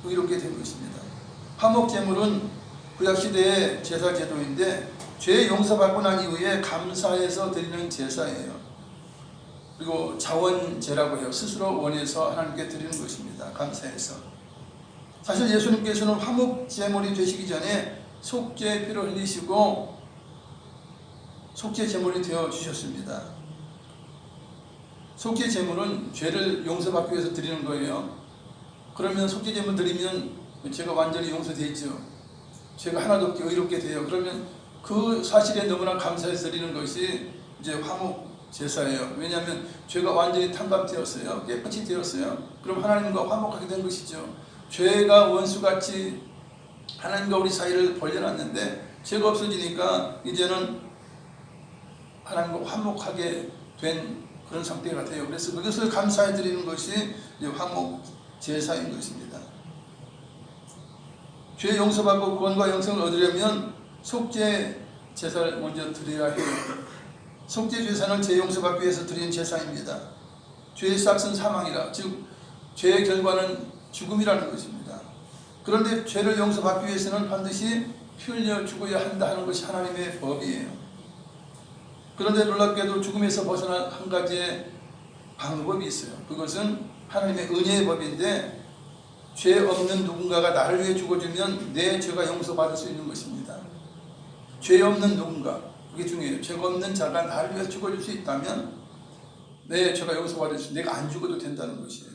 의롭게 된 것입니다. 화목제물은 구약시대의 제사제도인데 죄 용서받고 난 이후에 감사해서 드리는 제사예요. 그리고 자원제라고 해요. 스스로 원해서 하나님께 드리는 것입니다. 감사해서. 사실 예수님께서는 화목제물이 되시기 전에 속죄의 피를 흘리시고 속죄제물이 되어 주셨습니다. 속죄제물은 죄를 용서받기 위해서 드리는 거예요. 그러면 속죄제물 드리면 죄가 완전히 용서되죠. 죄가 하나도 없게 의롭게 돼요. 그러면 그 사실에 너무나 감사해서 드리는 것이 이제 화목 제사예요. 왜냐하면 죄가 완전히 탕감되었어요. 깨끗이 되었어요. 그럼 하나님과 화목하게 된 것이죠. 죄가 원수같이 하나님과 우리 사이를 벌려놨는데 죄가 없어지니까 이제는 하나님과 화목하게 된 그런 상태가 돼요. 그래서 그것을 감사해 드리는 것이 이제 화목 제사인 것입니다. 죄 용서받고 구원과 영생을 얻으려면 속죄 제사를 먼저 드려야 해요. 속죄 제사는 죄 용서받기 위해서 드리는 제사입니다. 죄의 싹은 사망이라, 즉 죄의 결과는 죽음이라는 것입니다. 그런데 죄를 용서받기 위해서는 반드시 피 흘려 죽어야 한다 하는 것이 하나님의 법이에요. 그런데 놀랍게도 죽음에서 벗어난 한 가지의 방법이 있어요. 그것은 하나님의 은혜의 법인데, 죄 없는 누군가가 나를 위해 죽어주면 내 죄가 용서받을 수 있는 것입니다. 죄 없는 누군가, 그게 중요해요. 죄가 없는 자가 나를 위해 죽어줄 수 있다면 내 죄가 용서받을 수, 내가 안 죽어도 된다는 것이에요.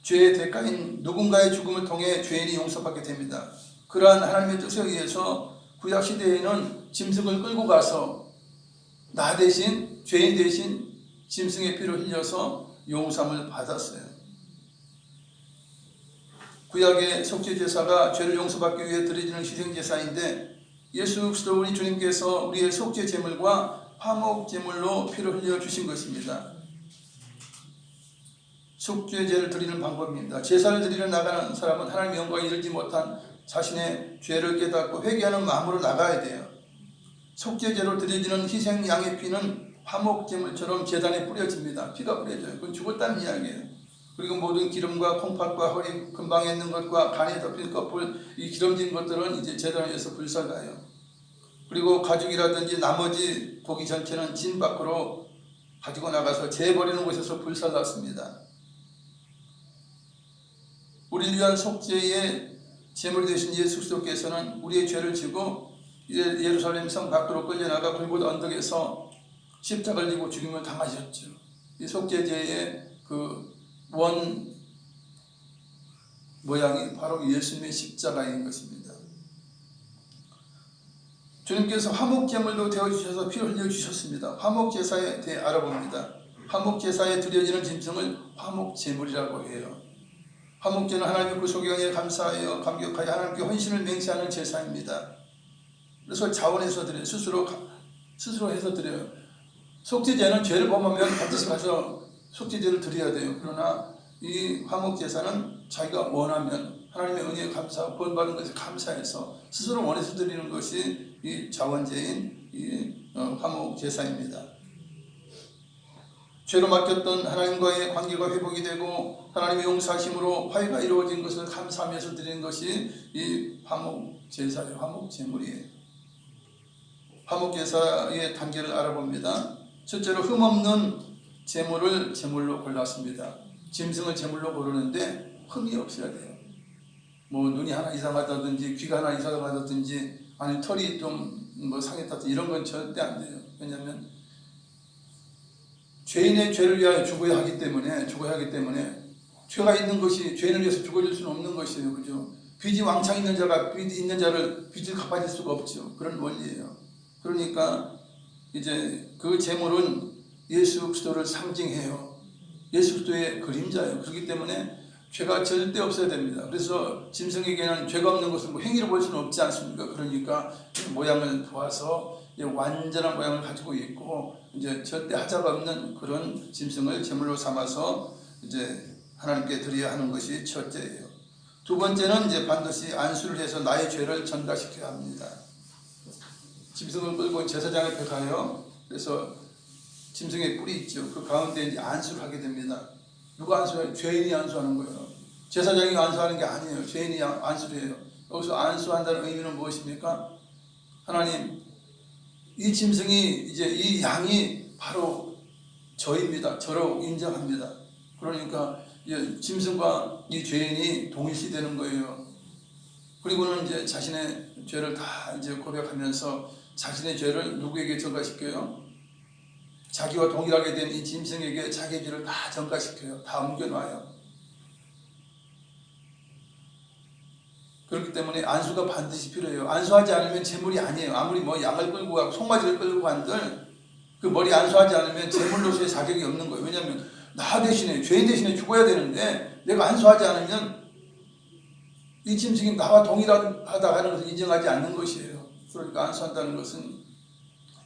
죄의 대가인 누군가의 죽음을 통해 죄인이 용서받게 됩니다. 그러한 하나님의 뜻에 의해서 구약시대에는 짐승을 끌고 가서 나 대신, 죄인 대신 짐승의 피를 흘려서 용서함을 받았어요. 구약의 속죄제사가 죄를 용서받기 위해 드려지는 희생제사인데, 예수 그리스도 우리 주님께서 우리의 속죄제물과 화목제물로 피를 흘려주신 것입니다. 속죄제를 드리는 방법입니다. 제사를 드리러 나가는 사람은 하나님의 영광에 이르지 못한 자신의 죄를 깨닫고 회개하는 마음으로 나가야 돼요. 속죄제로 드려지는 희생 양의 피는 화목제물처럼 제단에 뿌려집니다. 피가 뿌려져요. 그건 죽었다는 이야기예요. 그리고 모든 기름과 콩팥과 허리 근방에 있는 것과 간에 덮인 껍질, 이 기름진 것들은 이제 제단에서 불사가요. 그리고 가죽이라든지 나머지 고기 전체는 진 밖으로 가지고 나가서 재버리는 곳에서 불살랐습니다. 우리를 위한 속죄의 제물이 되신 예수 그리스도께서는 우리의 죄를 지고 예루살렘 성 밖으로 끌려나가 골고다 언덕에서 십자가를 지고 죽임을 당하셨죠. 이 속죄제의 그 원 모양이 바로 예수님의 십자가인 것입니다. 주님께서 화목제물도 되어주셔서 피를 흘려주셨습니다. 화목제사에 대해 알아봅니다. 화목제사에 드려지는 짐승을 화목제물이라고 해요. 화목제는 하나님의 구속에 은혜에 감사하여 감격하여 하나님께 헌신을 맹세하는 제사입니다. 그래서 자원해서 드려요. 스스로 해서 드려요. 속죄제는 죄를 범하면 반드시 가서 속죄제를 드려야 돼요. 그러나 이 화목제사는 자기가 원하면 하나님의 은혜에 감사하고 구원받은 것에 감사해서 스스로 원해서 드리는 것이 이 자원제인 이 화목제사입니다. 죄로 맡겼던 하나님과의 관계가 회복이 되고 하나님의 용서하심으로 화해가 이루어진 것을 감사하면서 드리는 것이 이 화목제사의 화목제물이에요. 화목제사의 단계를 알아봅니다. 첫째로 흠없는 제물을 제물로 골랐습니다. 짐승을 제물로 고르는데 흠이 없어야 돼요. 뭐 눈이 하나 이상하다든지 귀가 하나 이상하다든지 아니 털이 좀 뭐 상했다든지 이런 건 절대 안 돼요. 왜냐하면 죄인의 죄를 위하여 죽어야 하기 때문에 죄가 있는 것이 죄인을 위해서 죽어줄 수는 없는 것이에요. 그죠? 빚이 왕창 있는 자가 빚 있는 자를 빚을 갚아줄 수가 없죠. 그런 원리예요. 그러니까 이제 그 제물은 예수 그리스도를 상징해요. 예수 그리스도의 그림자예요. 그렇기 때문에 죄가 절대 없어야 됩니다. 그래서 짐승에게는 죄가 없는 것을 뭐 행위로 볼 수는 없지 않습니까? 그러니까 모양을 보아서 완전한 모양을 가지고 있고 이제 절대 하자가 없는 그런 짐승을 제물로 삼아서 이제 하나님께 드려야 하는 것이 첫째예요. 두 번째는 이제 반드시 안수를 해서 나의 죄를 전가시켜야 합니다. 짐승을 끌고 제사장 앞에 가요. 그래서 짐승의 뿔이 있죠. 그 가운데 이제 안수를 하게 됩니다. 누가 안수해요? 죄인이 안수하는 거예요. 제사장이 안수하는 게 아니에요. 죄인이 안수를 해요. 여기서 안수한다는 의미는 무엇입니까? 하나님, 이 짐승이 이제 이 양이 바로 저입니다. 저로 인정합니다. 그러니까 이제 짐승과 이 죄인이 동일시되는 거예요. 그리고는 이제 자신의 죄를 다 이제 고백하면서 자신의 죄를 누구에게 전가시켜요? 자기와 동일하게 된 이 짐승에게 자기의 죄를 다 전가시켜요. 다 옮겨놔요. 그렇기 때문에 안수가 반드시 필요해요. 안수하지 않으면 제물이 아니에요. 아무리 뭐 양을 끌고 가고 송아지를 끌고 간들 그 머리 안수하지 않으면 제물로서의 자격이 없는 거예요. 왜냐하면 나 대신에 죄인 대신에 죽어야 되는데 내가 안수하지 않으면 이 짐승이 나와 동일하다 하는 것을 인정하지 않는 것이에요. 그러니까 안수한다는 것은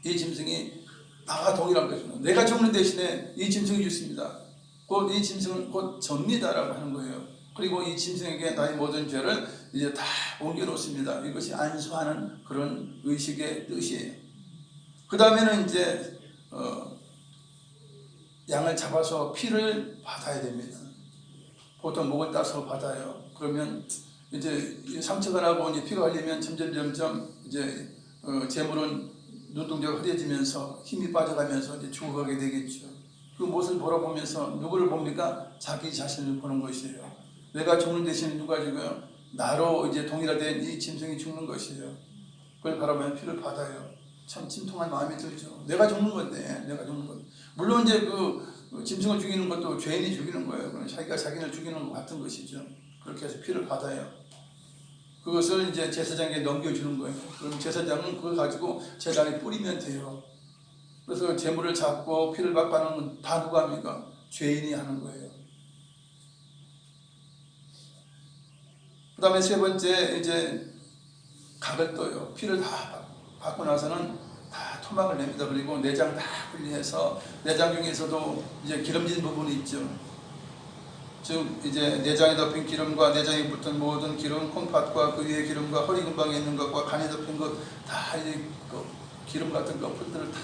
이 짐승이 나와 동일한 것입니다. 내가 죽는 대신에 이 짐승이 죽습니다. 곧 이 짐승은 곧 접니다라고 하는 거예요. 그리고 이 짐승에게 나의 모든 죄를 이제 다 옮겨놓습니다. 이것이 안수하는 그런 의식의 뜻이에요. 그 다음에는 이제 양을 잡아서 피를 받아야 됩니다. 보통 목을 따서 받아요. 그러면 이제 상처가 나고 이제 피가 흘리면 점점 이제 재물은 눈동자가 흐려지면서 힘이 빠져가면서 이제 죽어가게 되겠죠. 그 모습을 보면서 누구를 봅니까? 자기 자신을 보는 것이에요. 내가 죽는 대신 누가 죽어요? 나로 이제 동일화된 이 짐승이 죽는 것이에요. 그걸 바라보면 피를 받아요. 참 침통한 마음이 들죠. 내가 죽는 건데, 내가 죽는 건데. 물론 이제 그 짐승을 죽이는 것도 죄인이 죽이는 거예요. 그럼 자기가 자기를 죽이는 것 같은 것이죠. 그렇게 해서 피를 받아요. 그것을 이제 제사장에게 넘겨주는 거예요. 그럼 제사장은 그걸 가지고 제단에 뿌리면 돼요. 그래서 제물을 잡고 피를 받고 하는 건 다 누가 합니까? 죄인이 하는 거예요. 그 다음에 세 번째 이제 각을 떠요. 피를 다 받고 나서는 다 토막을 냅니다. 그리고 내장 다 분리해서 내장 중에서도 이제 기름진 부분이 있죠. 즉 이제 내장에 덮인 기름과 내장에 붙은 모든 기름, 콩팥과 그 위에 기름과 허리 근방에 있는 것과 간에 덮인 것 다 이제 그 기름 같은 것들을 다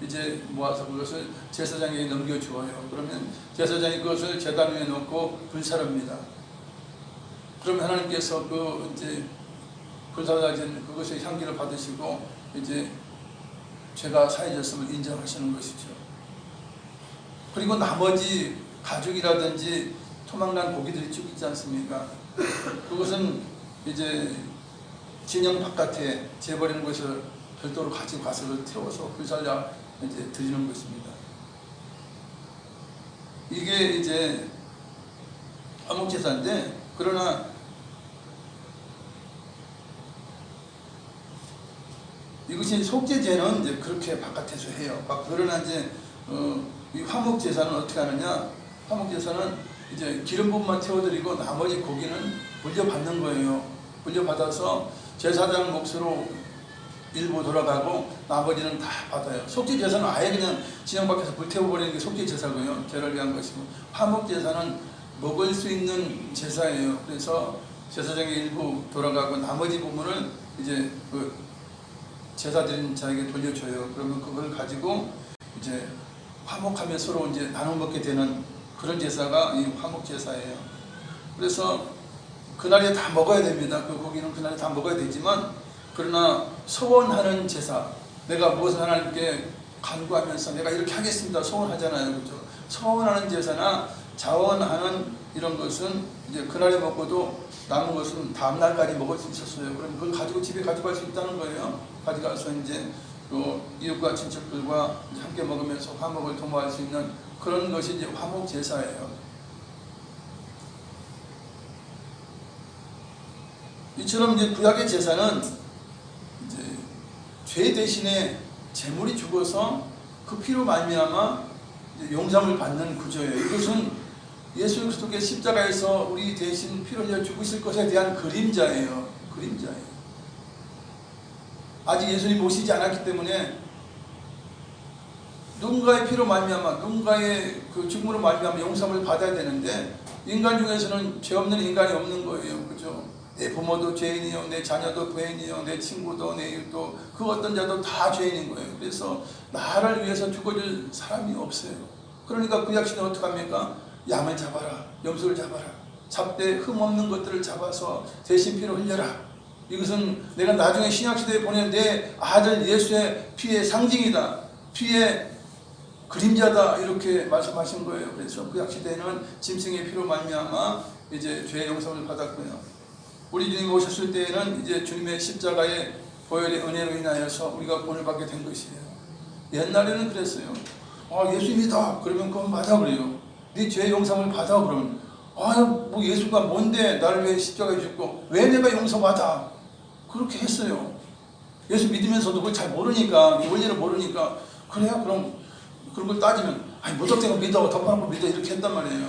이제 모아서 그것을 제사장에게 넘겨주어요. 그러면 제사장이 그것을 제단 위에 놓고 불사릅니다. 그러면 하나님께서 그 이제 불사라진 그것의 향기를 받으시고 이제 죄가 사해졌음을 인정하시는 것이죠. 그리고 나머지 가죽이라든지 토막난 고기들이 쭉 있지 않습니까? 그것은 이제 진영 바깥에 재버리는 것을 별도로 가지고 가서 태워서 불살려 이제 드리는 것입니다. 이게 이제 화목제사인데 그러나 이것이 속죄제는 이제 그렇게 바깥에서 해요. 그러나 이제 이 화목 제사는 어떻게 하느냐? 화목 제사는 이제 기름 부분만 태워드리고 나머지 고기는 물려받는 거예요. 물려받아서 제사장 몫으로 일부 돌아가고 나머지는 다 받아요. 속죄 제사는 아예 그냥 진영 밖에서 불태워버리는 게 속죄 제사고요. 죄를 위한 것이고, 화목 제사는 먹을 수 있는 제사예요. 그래서 제사장의 일부 돌아가고 나머지 부분을 이제 그 제사 드린 자에게 돌려줘요. 그러면 그걸 가지고 이제 화목하며 서로 이제 나눠 먹게 되는 그런 제사가 이 화목 제사예요. 그래서 그날에 다 먹어야 됩니다. 그 고기는 그날에 다 먹어야 되지만, 그러나 소원하는 제사, 내가 무엇을 하나님께 간구하면서 내가 이렇게 하겠습니다 소원하잖아요, 그죠? 소원하는 제사나 자원하는 이런 것은 이제 그날에 먹고도 남은 것은 다음 날까지 먹을 수 있었어요. 그럼 그걸 가지고 집에 가져갈 수 있다는 거예요. 가져가서 이제 이웃과 친척들과 함께 먹으면서 화목을 도모할 수 있는 그런 것이 이제 화목 제사예요. 이처럼 이제 구약의 제사는 이제 죄 대신에 제물이 죽어서 그 피로 말미암아 용서를 받는 구조예요. 이것은 예수 그리스도의 십자가에서 우리 대신 피를 흘려 죽으실 것에 대한 그림자예요. 그림자예요. 아직 예수님 오시지 않았기 때문에 누군가의 피로 말미암아 누군가의 그 죽음으로 말미암아 용서를 받아야 되는데, 인간 중에서는 죄 없는 인간이 없는 거예요. 그죠? 내 부모도 죄인이요, 내 자녀도 죄인이요, 내 친구도 내 이웃도 그 어떤 자도 다 죄인인 거예요. 그래서 나를 위해서 죽어줄 사람이 없어요. 그러니까 구약 시대는 어떻게 합니까? 양을 잡아라, 염소를 잡아라, 잡되 흠없는 것들을 잡아서 대신 피로 흘려라. 이것은 내가 나중에 신약시대에 보낸 내 아들 예수의 피의 상징이다, 피의 그림자다, 이렇게 말씀하신 거예요. 그래서 구약시대에는 짐승의 피로 말미암아 이제 죄의 용서를 받았고요. 우리 주님 오셨을 때에는 이제 주님의 십자가의 보혈의 은혜로 인하여서 우리가 구원을 받게 된 것이에요. 옛날에는 그랬어요. 예수 믿어. 그러면 그건 받아 그래요. 네 죄 용서를 받아 그러면, 뭐 예수가 뭔데 나를 위해 십자가에 죽고 왜 내가 용서받아? 그렇게 했어요. 예수 믿으면서도 그걸 잘 모르니까, 원리를 모르니까, 그래요? 그럼 그런 걸 따지면 무섭다고 믿어, 덮어놓고 믿어, 이렇게 했단 말이에요.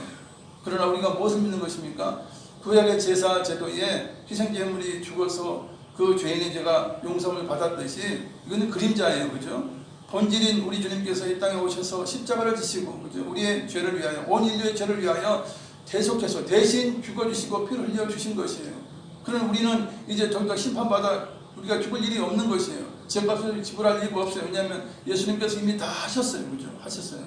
그러나 우리가 무엇을 믿는 것입니까? 구약의 제사 제도에 희생제물이 죽어서 그 죄인의 죄가 용서를 받았듯이 이거는 그림자예요. 그죠? 본질인 우리 주님께서 이 땅에 오셔서 십자가를 지시고, 그죠? 우리의 죄를 위하여, 온 인류의 죄를 위하여 대속해서 대신 죽어주시고 피를 흘려주신 것이에요. 그러나 우리는 이제 더 이상 심판받아 우리가 죽을 일이 없는 것이에요. 죄값을 지불할 이유가 없어요. 왜냐하면 예수님께서 이미 다 하셨어요. 그죠? 하셨어요.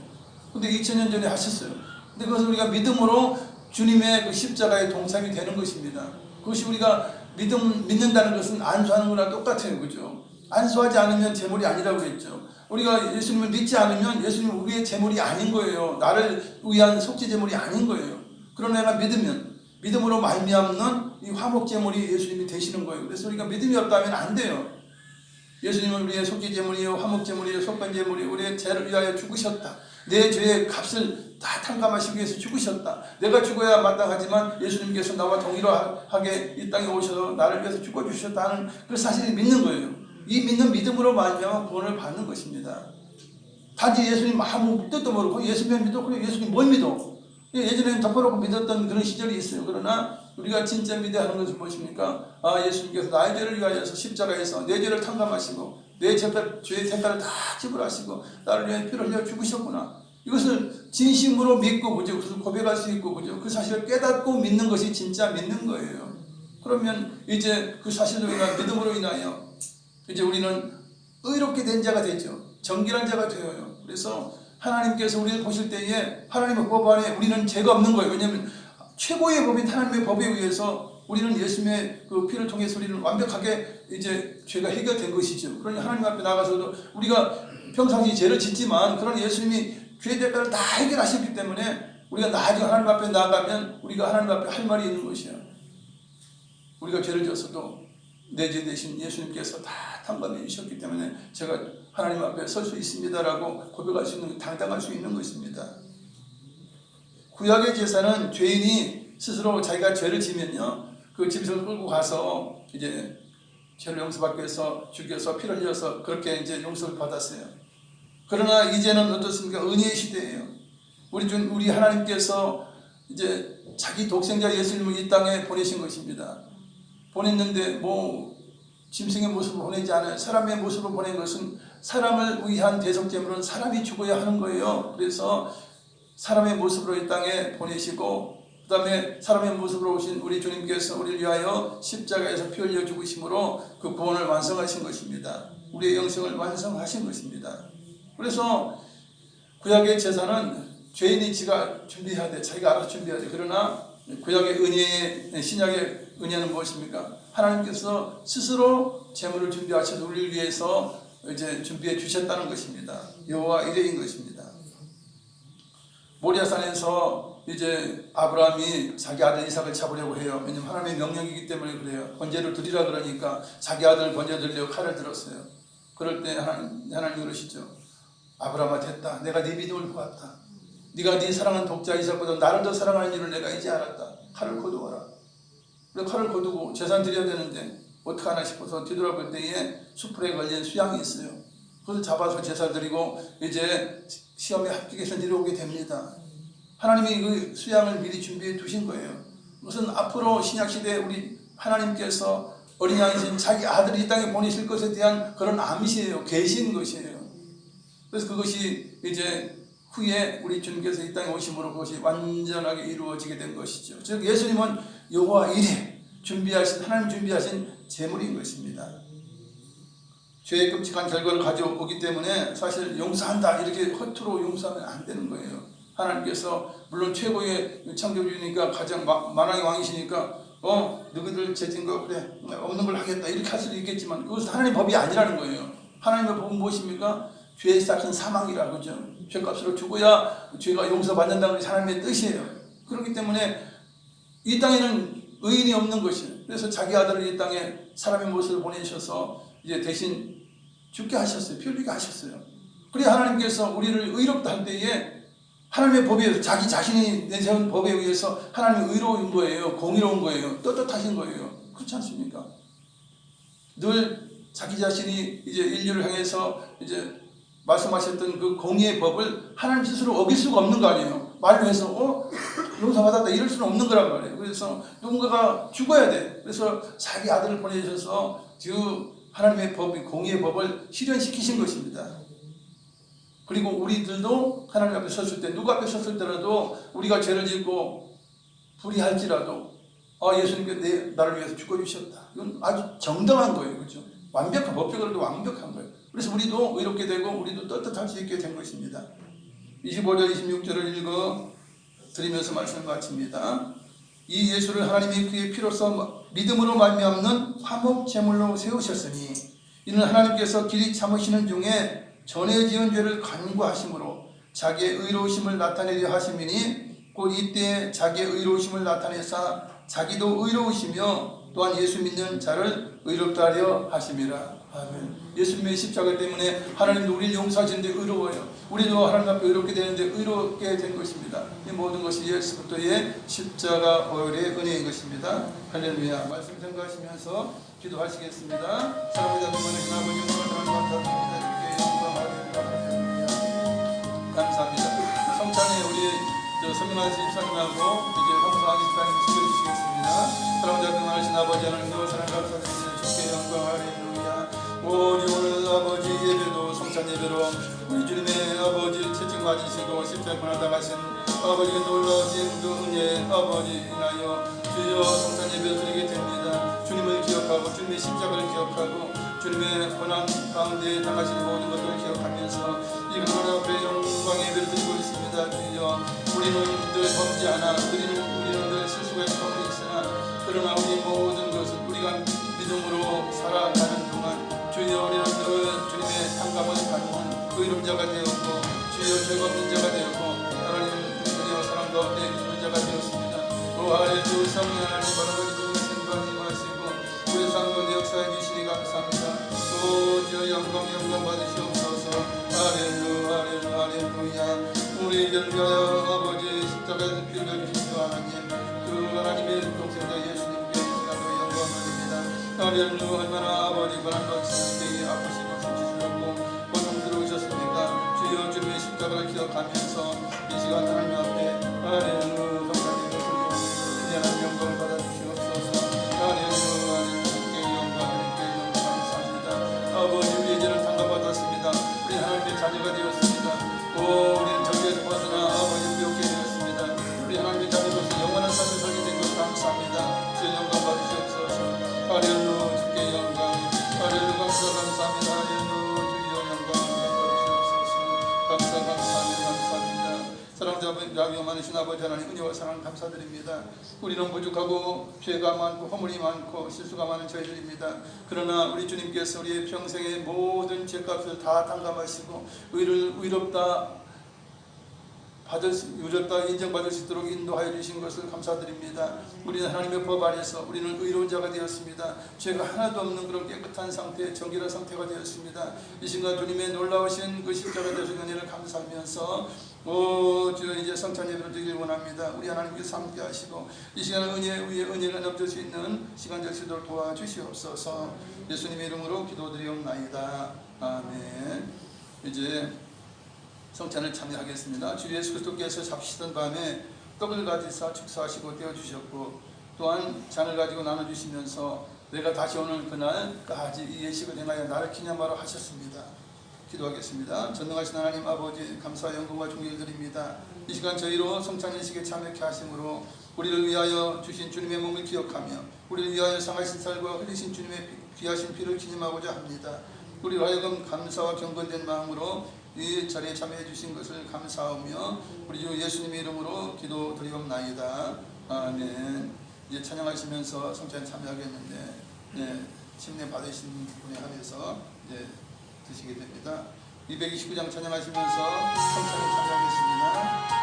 근데 2000년 전에 하셨어요. 근데 그것을 우리가 믿음으로 주님의 그 십자가에 동참이 되는 것입니다. 그것이 우리가 믿는다는 것은 안수하는 거랑 똑같아요. 그죠? 안수하지 않으면 제물이 아니라고 했죠. 우리가 예수님을 믿지 않으면 예수님은 우리의 제물이 아닌 거예요. 나를 위한 속죄 제물이 아닌 거예요. 그러나 내가 믿으면, 믿음으로 말미암는 이 화목 제물이 예수님이 되시는 거예요. 그래서 우리가 믿음이 없다면 안 돼요. 예수님은 우리의 속죄 제물이요, 화목 제물이요, 속건 제물이요, 우리의 죄를 위하여 죽으셨다. 내 죄의 값을 다 탕감하시기 위해서 죽으셨다. 내가 죽어야 마땅하지만 예수님께서 나와 동일하게 이 땅에 오셔서 나를 위해서 죽어주셨다는 그 사실을 믿는 거예요. 이 믿는 믿음으로 말미암아 구원을 받는 것입니다. 단지 예수님 아무 뜻도 모르고 예수님 믿어, 그래 예수님 뭘 믿어? 예전에는 덮어놓고 믿었던 그런 시절이 있어요. 그러나 우리가 진짜 믿어야 하는 것은 무엇입니까? 예수님께서 나의 죄를 위하여서 십자가에서 내 죄를 탕감하시고 내 죄의 대가를 다 지불하시고 나를 위해 피를 흘려 죽으셨구나. 이것을 진심으로 믿고, 그죠? 그것을 고백할 수 있고, 그죠? 그 사실을 깨닫고 믿는 것이 진짜 믿는 거예요. 그러면 이제 그 사실로 인한 믿음으로 인하여 이제 우리는 의롭게 된 자가 되죠. 정결한 자가 되어요. 그래서 하나님께서 우리를 보실 때에 하나님의 법 안에 우리는 죄가 없는 거예요. 왜냐하면 최고의 법인 하나님의 법에 의해서 우리는 예수님의 그 피를 통해서 우리는 완벽하게 이제 죄가 해결된 것이죠. 그러니 하나님 앞에 나가서도 우리가 평상시 죄를 짓지만, 그런 예수님이 죄의 대가를 다 해결하셨기 때문에 우리가 나중에 하나님 앞에 나가면 우리가 하나님 앞에 할 말이 있는 것이야. 우리가 죄를 졌어도 내 죄 대신 예수님께서 다 탕감해 주셨기 때문에 제가 하나님 앞에 설 수 있습니다라고 고백할 수 있는, 당당할 수 있는 것입니다. 구약의 제사는 죄인이 스스로 자기가 죄를 지면요, 그 짐승을 끌고 가서 이제 죄를 용서받기 위해서 죽여서 피를 흘려서 그렇게 이제 용서를 받았어요. 그러나 이제는 어떻습니까? 은혜의 시대예요. 우리 하나님께서 이제 자기 독생자 예수님을 이 땅에 보내신 것입니다. 보냈는데 짐승의 모습으로 보내지 않아요. 사람의 모습으로 보낸 것은 사람을 위한 대속제물은 사람이 죽어야 하는 거예요. 그래서 사람의 모습으로 이 땅에 보내시고 그 다음에 사람의 모습으로 오신 우리 주님께서 우리를 위하여 십자가에서 피 흘려 죽으심으로 그 구원을 완성하신 것입니다. 우리의 영생을 완성하신 것입니다. 그래서 구약의 제사는 죄인이 지가 준비해야 돼. 자기가 알아서 준비해야 돼. 그러나 구약의 은혜의 신약의 은혜는 무엇입니까? 하나님께서 스스로 제물을 준비하셔서 우리를 위해서 이제 준비해 주셨다는 것입니다. 여호와 이레인 것입니다. 모리아산에서 이제 아브라함이 자기 아들 이삭을 잡으려고 해요. 왜냐하면 하나님의 명령이기 때문에 그래요. 번제를 드리라 그러니까 자기 아들을 번제 드리려고 칼을 들었어요. 그럴 때 하나님 그러시죠. 아브라함아, 됐다. 내가 네 믿음을 보았다. 네가 네 사랑하는 독자 이삭보다 나를 더 사랑하는 일을 내가 이제 알았다. 칼을 거두어라. 그래서 칼을 거두고 제사 드려야 되는데 어떡하나 싶어서 뒤돌아볼 때에 수풀에 걸린 수양이 있어요. 그걸 잡아서 제사 드리고 이제 시험에 합격해서 내려오게 됩니다. 하나님이 그 수양을 미리 준비해 두신 거예요. 무슨 앞으로 신약시대에 우리 하나님께서 어린 양이신 자기 아들을 이 땅에 보내실 것에 대한 그런 암시예요. 계시인 것이에요. 그래서 그것이 이제 후에 우리 주님께서 이 땅에 오심으로 그것이 완전하게 이루어지게 된 것이죠. 즉 예수님은 여호와 이레 준비하신 하나님 준비하신 제물인 것입니다. 죄의 끔찍한 결과를 가져오기 때문에 사실 용서한다 이렇게 허투루 용서하면 안 되는 거예요. 하나님께서 물론 최고의 창조주니까 가장 만왕의 왕이시니까 너희들 죄진 거 그래 없는 걸 하겠다 이렇게 할 수도 있겠지만 그것은 하나님의 법이 아니라는 거예요. 하나님의 법은 무엇입니까? 죄의 싹은 사망이라 그죠. 죄값으로 죽어야 죄가 용서받는다는 것이 하나님의 뜻이에요. 그렇기 때문에 이 땅에는 의인이 없는 것이에요. 그래서 자기 아들을 이 땅에 사람의 모습을 보내셔서 이제 대신 죽게 하셨어요. 피 흘리게 하셨어요. 그래야 하나님께서 우리를 의롭다 할 때에 하나님의 법에 의해서 자기 자신이 내세운 법에 의해서 하나님이 의로운 거예요. 공의로운 거예요. 떳떳하신 거예요. 그렇지 않습니까? 늘 자기 자신이 이제 인류를 향해서 이제 말씀하셨던 그 공의의 법을 하나님 스스로 어길 수가 없는 거 아니에요. 말로 해서 용서받았다 이럴 수는 없는 거란 말이에요. 그래서 누군가가 죽어야 돼. 그래서 자기 아들을 보내셔서 그 하나님의 법, 공의의 법을 실현시키신 것입니다. 그리고 우리들도 하나님 앞에 섰을 때 누구 앞에 섰을 때라도 우리가 죄를 짓고 불의할지라도 예수님께 나를 위해서 죽어주셨다. 이건 아주 정당한 거예요. 그렇죠? 완벽한 법적으로도 완벽한 거예요. 그래서 우리도 의롭게 되고 우리도 떳떳할 수 있게 된 것입니다. 25절 26절을 읽어 드리면서 말씀을 마칩니다. 이 예수를 하나님이 그의 피로써 믿음으로 말미암는 화목 제물로 세우셨으니 이는 하나님께서 길이 참으시는 중에 전에 지은 죄를 간구하심으로 자기의 의로우심을 나타내려 하심이니 곧 이때 자기의 의로우심을 나타내사 자기도 의로우시며 또한 예수 믿는 자를 의롭다 하려 하심이라. 아멘. 예수님의 십자가 때문에 하나님도 우리를 용서하시는데 의로워요. 우리도 하나님 앞에 의롭게 되는데 의롭게 된 것입니다. 이 모든 것이 예수부터의 십자가 보혈의 은혜인 것입니다. 할렐루야. 말씀 생각하시면서 기도하시겠습니다. 사랑합니다. 주님 아버지 감사합니다. 감사합니다. 성찬에 우리 성민환 집사님하고 이제 황성환 집사님 수고해 주시겠습니다. 사랑합니다. 그만하신 아버지 하나님 사랑 감사드립니다. 주께 영광 할렐루야. 오직 오늘 아버지 예배도 성찬 예배로 우리 주님의 아버지 채찍 맞으시고 십자군을 당하신 아버지의 놀라우신 그 은혜 아버지 인하여 주여 성찬 예배를 드리게 됩니다. 주님을 기억하고 주님의 십자가를 기억하고 주님의 고난 가운데 당하신 모든 것들을 기억하면서 이 하나님 앞에 영광의 예배를 드리고 있습니다. 주여 우리는 늘 범죄 하나 우리는 늘 실수가 있으나 그러나 우리 모든 것을 우리가 믿음으로 살아가는 동안 주여 우리는 늘 주님의 상감을 받는 의로운 자가 되었고 주여 죄가 없는 자가 되었고 하나님 은혜와 사랑 가운데 있는 자가 되었습니다. 오 할렐루야. 성령 하나님 바라보시고 생각하지 마시고 우리 상도의 역사해 주시니 감사합니다. 오 주여 영광 받으시옵소서. 할렐루야. 우리를 위하여 아버지 십자가에서 피 흘려주신 주 하나님 그 하나님의 독생자 예수님께 시간으로 영광을 할렐루야. 얼마나 아버지 고난 받으실 때에 아프시고 수치스럽고 고통스러우셨습니까? 시간 하나님 앞에 하나님 감사드리고 하나님 영광을 받아주시옵소서. 하나님 주께 영광 감사합니다. 아버지 우리 이제는 당감받았습니다. 우리 하나님의 자녀가 되었습니다. 우리는 정죄에서 벗어나 아버지 부욕게 되었습니다. 우리 하나님의 자녀로서 영원한 삶을 살게 된 것 감사합니다. 주의 영광 받으시옵소서. 할렐루야 주께 영광 할렐루야 감사합니다. 할렐루야 주의 영광 받으시옵소서. 감사합니다. 사랑자비 많으신 아버지 하나님 은혜와 사랑 감사드립니다. 우리는 부족하고 죄가 많고 허물이 많고 실수가 많은 저희들입니다. 그러나 우리 주님께서 우리의 평생의 모든 죄값을 다 탕감하시고 의롭다 인정받을 수 있도록 인도하여 주신 것을 감사드립니다. 우리는 하나님의 법 안에서 우리는 의로운 자가 되었습니다. 죄가 하나도 없는 그런 깨끗한 상태, 정결한 상태가 되었습니다. 이 순간 주님의 놀라우신 그 십자가 되신 은혜를 감사하면서 주여 이제 성찬 예배를 드리길 원합니다. 우리 하나님께서 함께 하시고 이 시간은 은혜 위에 은혜가 넘칠 수 있는 시간 될 수 있도록 도와주시옵소서. 예수님의 이름으로 기도드리옵나이다. 아멘. 이제 성찬을 참여하겠습니다. 주 예수 그리스도께서 잡수시던 밤에 떡을 가지사 축사하시고 떼어주셨고 또한 잔을 가지고 나눠주시면서 내가 다시 오는 그날까지 이 예식을 행하여 나를 기념하라 하셨습니다. 기도하겠습니다. 전능하신 하나님 아버지 감사와 영광과 존경을 드립니다. 이 시간 저희로 성찬 예식에 참여케 하심으로 우리를 위하여 주신 주님의 몸을 기억하며 우리를 위하여 상하신 살과 흘리신 주님의 귀하신 피를 기념하고자 합니다. 우리로 하여금 감사와 경건된 마음으로 이 자리에 참여해 주신 것을 감사하며 우리 주 예수님의 이름으로 기도드리옵나이다. 아멘. 이제 찬양하시면서 성찬에 참여하겠는데 침례 받으신 분에 한해서 드시게 됩니다. 229장 찬양하시면서 성찬에 참여하겠습니다.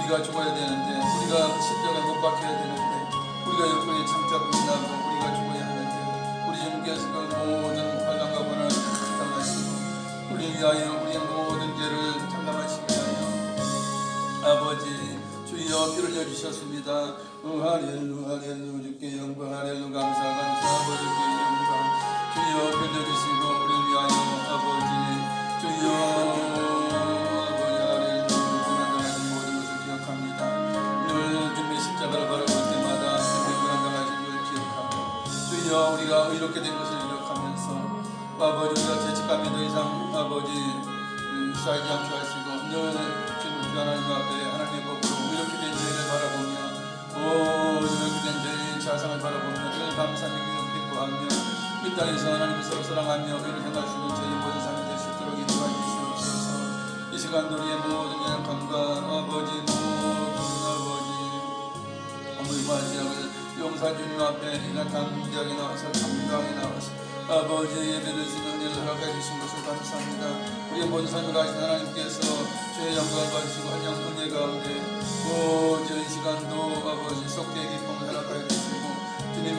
우리가 죽어야 되는데, 우리가 십자가에 못 박혀야 되는데, 우리가 여기에 창자고 나고 우리가 죽어야 하는데, 우리 주님께서 그 모든 환난과 고난을 담당하시고 우리 위하여 우리의 모든 죄를 담당하시게 하여 아버지 주의 주여 피를 흘려주셨습니다. 할렐루 할렐루 주께 영광 할렐루 감사 아버지께 영광 주여 피를 흘려주시고 우리를 위하여 아버지 주여 아버지 할렐루 고난당하신 모든 것을 기억합니다. 늘 주님의 십자가를 바라볼 때마다 주님의 고난당하신 것을 기억하며 주여 우리가 의롭게 된 것을 기억하면서 아버지 우리가 죄책감이 더 이상 아버지 쌓이지 않게 하시고 늘 주님 하나님 앞에 하나님의 법으로 이렇게 된 죄를 바라보며 이렇게 된 죄의 자상을 바라보며 늘 감사하며 기뻐하며 이 땅에서 하나님을 서로 사랑하며 의를 행할 수 있는 죄의 모든 삶이 될 수 있도록 인도하여 주시옵소서. 이 시간 우리의 모든 연약함과 아버지 어머니 과시하고 용사 주님 앞에 이날 담대하게 나와서 담당하게 나와서 아버지 예배를 드리는 은혜를 허락해 주신 것을 감사합니다. 우리의 모든 삶을 가신 하나님께서 주의 영광을 받으시고 한영 은혜 가운데 저희 시간도 아버지 속죄의 기쁨을 허락하여 주시고 주님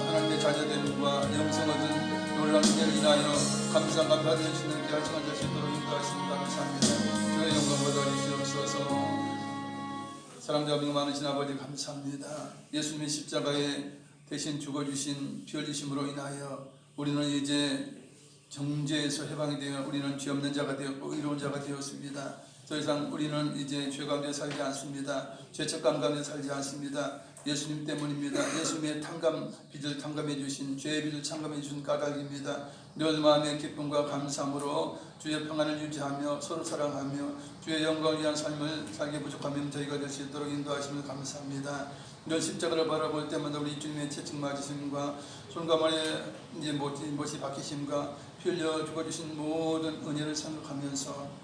하나님의 자녀됨과 영생 얻은 놀라운 은혜를 인하여 감사한 감사를 주시는 귀한 시간 되시도록 인도하시니 감사합니다. 주의 영광 받아 주시옵소서. 사랑과 병 많으신 아버지 감사합니다. 예수님의 십자가에 대신 죽어주신 피 흘리심으로 인하여 우리는 이제 정죄에서 해방이 되어 우리는 죄 없는 자가 되었고 의로운 자가 되었습니다. 더 이상 우리는 이제 죄 가운데 살지 않습니다. 죄책감 가운데 살지 않습니다. 예수님 때문입니다. 예수님의 빚을 탕감해 주신 죄의 빚을 탕감해 주신 까닭입니다. 늘 마음의 기쁨과 감사함으로 주의 평안을 유지하며 서로 사랑하며 주의 영광을 위한 삶을 살기 부족하면 저희가 될 수 있도록 인도하시면 감사합니다. 늘 십자가를 바라볼 때마다 우리 주님의 채찍 맞으심과 손과 발에 이제 못이 박히심과 피 흘려 죽어주신 모든 은혜를 생각하면서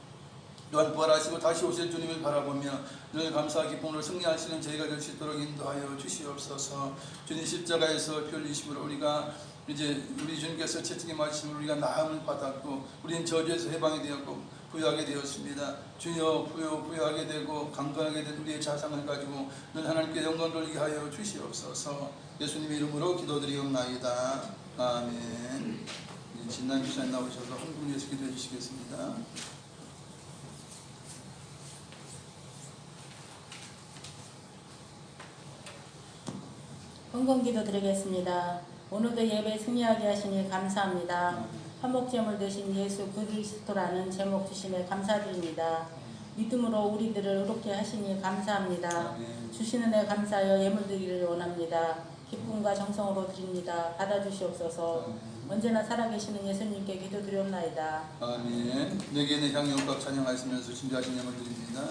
또한 부활하시고 다시 오실 주님을 바라보며 늘 감사와 기쁨으로 승리하시는 저희가 될 수 있도록 인도하여 주시옵소서. 주님 십자가에서 피 흘리심으로 우리가 이제 우리 주님께서 채찍에 맞으심으로 우리가 나음을 받았고 우리는 저주에서 해방이 되었고 부유하게 되었습니다. 주여 부유하게 되고 강건하게 된 우리의 자상을 가지고 늘 하나님께 영광 돌리게 하여 주시옵소서. 예수님의 이름으로 기도드리옵나이다. 아멘. 진난 기사님 나오셔서 한분 위해서 기도해 주시겠습니다. 헌금기도 드리겠습니다. 오늘도 예배 승리하게 하시니 감사합니다. 한목제물 드신 예수 그리스도라는 제목 주심에 감사드립니다. 믿음으로 우리들을 의롭게 하시니 감사합니다. 주시는 애 감사하여 예물 드리기를 원합니다. 기쁨과 정성으로 드립니다. 받아주시옵소서. 언제나 살아계시는 예수님께 기도드리옵나이다. 아멘. 내게는 향유값 찬양하시면서 준비하신 예물 드립니다.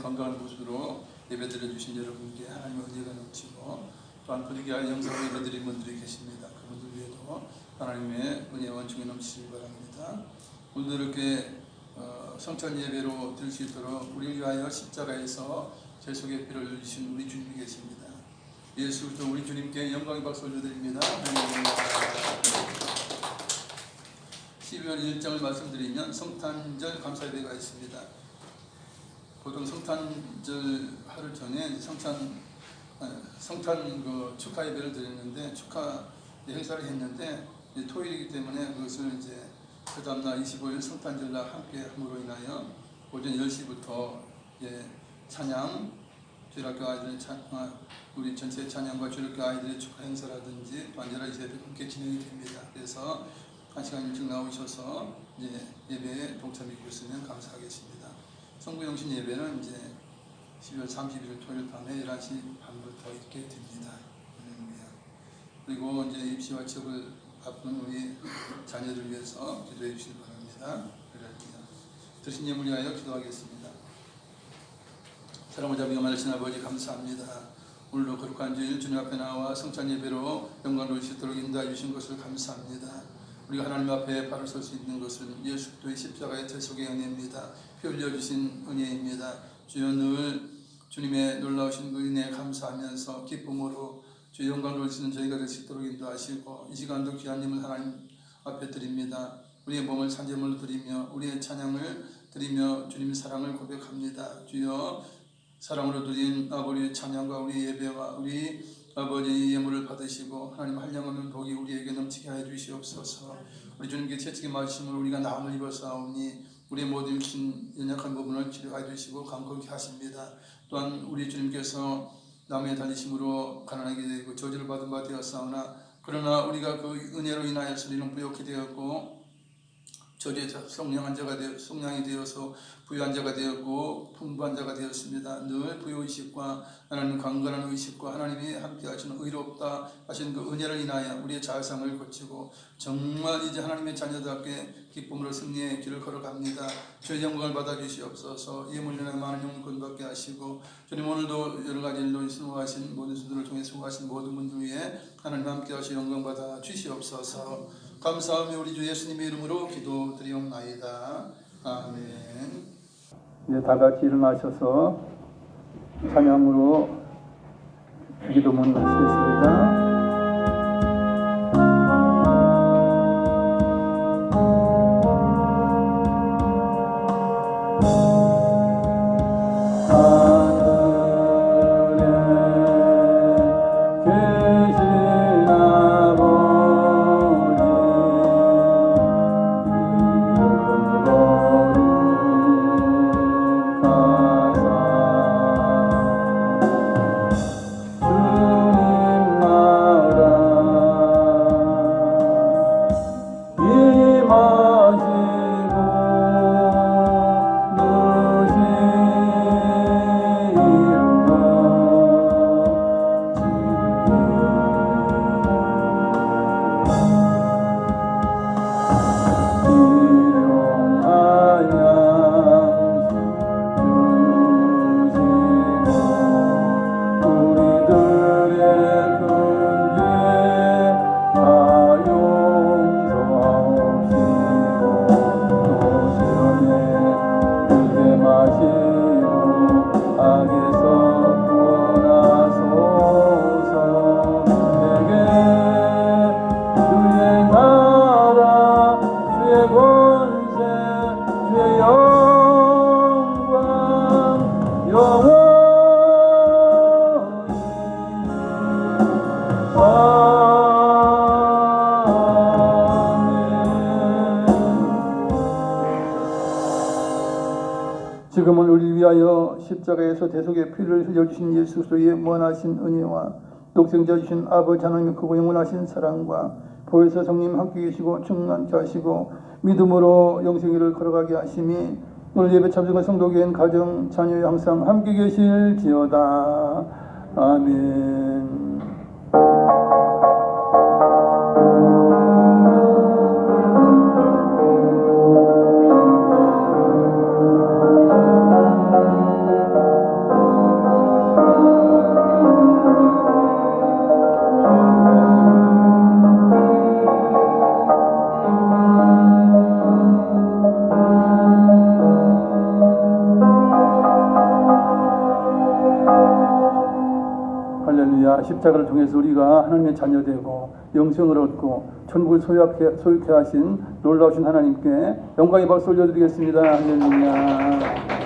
건강한 모습으로 예배드려 주신 여러분께 하나님의 은혜가 넘치고 또한 부득이한 영상으로 예배드린 분들이 계십니다. 그분들 위에도 하나님의 은혜와 은총이 넘치시기 바랍니다. 오늘 이렇게 성찬 예배로 드릴 수 있도록 우리를 위하여 십자가에서 제 속에 피를 흘리신 우리 주님이 계십니다. 예수 그리스도 우리 주님께 영광의 박수 올려드립니다. 12월 1장을 말씀드리면 성탄절 감사예배가 있습니다. 보통 성탄절 하루 전에 성탄 축하 예배를 드렸는데 축하 행사를 했는데 토요일이기 때문에 그것을 이제 그 다음날 25일 성탄절날 함께 함으로 인하여 오전 10시부터 찬양, 주일학교 아이들의 우리 전체 찬양과 주일학교 아이들의 축하 행사라든지 또 안전한 예배 함께 진행이 됩니다. 그래서 한 시간 일찍 나오셔서 이제 예배에 동참해 주셨으면 감사하겠습니다. 성부영신 예배는 이제 12월 31일 토요일 밤에 11시 반부터 있게 됩니다. 그리고 이제 입시와 취업을 앞둔 우리 자녀들 위해서 기도해 주시기 바랍니다. 드신 예물 위하여 기도하겠습니다. 사랑을 자비가 많으신 아버지 감사합니다. 오늘도 거룩한 주일 주님 앞에 나와 성찬 예배로 영광을 수 있도록 인도해 주신 것을 감사합니다. 우리가 하나님 앞에 바로 설 수 있는 것은 예수 그리스도의 십자가의 대속의 은혜입니다. 피 흘려 주신 은혜입니다. 주여 늘 주님의 놀라우신 그 은혜에 감사하면서 기쁨으로 주의 영광을 누리시는 저희가 될 수 있도록 인도하시고 이 시간도 귀한 님을 하나님 앞에 드립니다. 우리의 몸을 산제물로 드리며 우리의 찬양을 드리며 주님의 사랑을 고백합니다. 주여 사랑으로 드린 아버지의 찬양과 우리 예배와 우리 아버지의 예물을 받으시고 하나님 한량없는 복이 우리에게 넘치게 하여 주시옵소서. 우리 주님께 채찍에 맞으심으로 우리가 나음을 입어사오니 우리의 모든 연약한 부분을 치료하여 주시고 강건케 하십니다. 또한 우리 주님께서 나무에 달리심으로 가난하게 되고 저주를 받은 바 되었사오나 그러나 우리가 그 은혜로 인하여서 우리는 부욕해 되었고 저주의 속량이 되어서 부유한 자가 되었고 풍부한 자가 되었습니다. 늘 부유의식과 하나님 강건한 의식과 하나님이 함께 하시는 의롭다 하신 그 은혜를 인하여 우리의 자아상을 고치고 정말 이제 하나님의 자녀답게 기쁨으로 승리의 길을 걸어갑니다. 주의 영광을 받아주시옵소서. 예물리나 많은 영혼 구원받게 하시고 주님 오늘도 여러 가지 일로 수고하신 모든 수들을 통해 수고하신 모든 분들 위해 하나님 함께 하시 영광 받아 주시옵소서. 감사하며 우리 주 예수님의 이름으로 기도드리옵나이다. 아멘. 이제 다 같이 일어나셔서 찬양으로 기도문 하시겠습니다. 지금은 우리를 위하여 십자가에서 대속의 피를 흘려주신 예수 그리스도의 무한하신 은혜와 독생자 주신 아버지 하나님의 크고 영원하신 사랑과 보혜사 성님 함께 계시고 충만케 하시고 믿음으로 영생일을 걸어가게 하심이 오늘 예배 참석한 성도교인 가정 자녀에 항상 함께 계실지어다. 아멘. 십자가를 통해서 우리가 하나님의 자녀되고 영생을 얻고 천국을 소유케 하신 놀라우신 하나님께 영광의 박수 올려드리겠습니다. 할렐루야.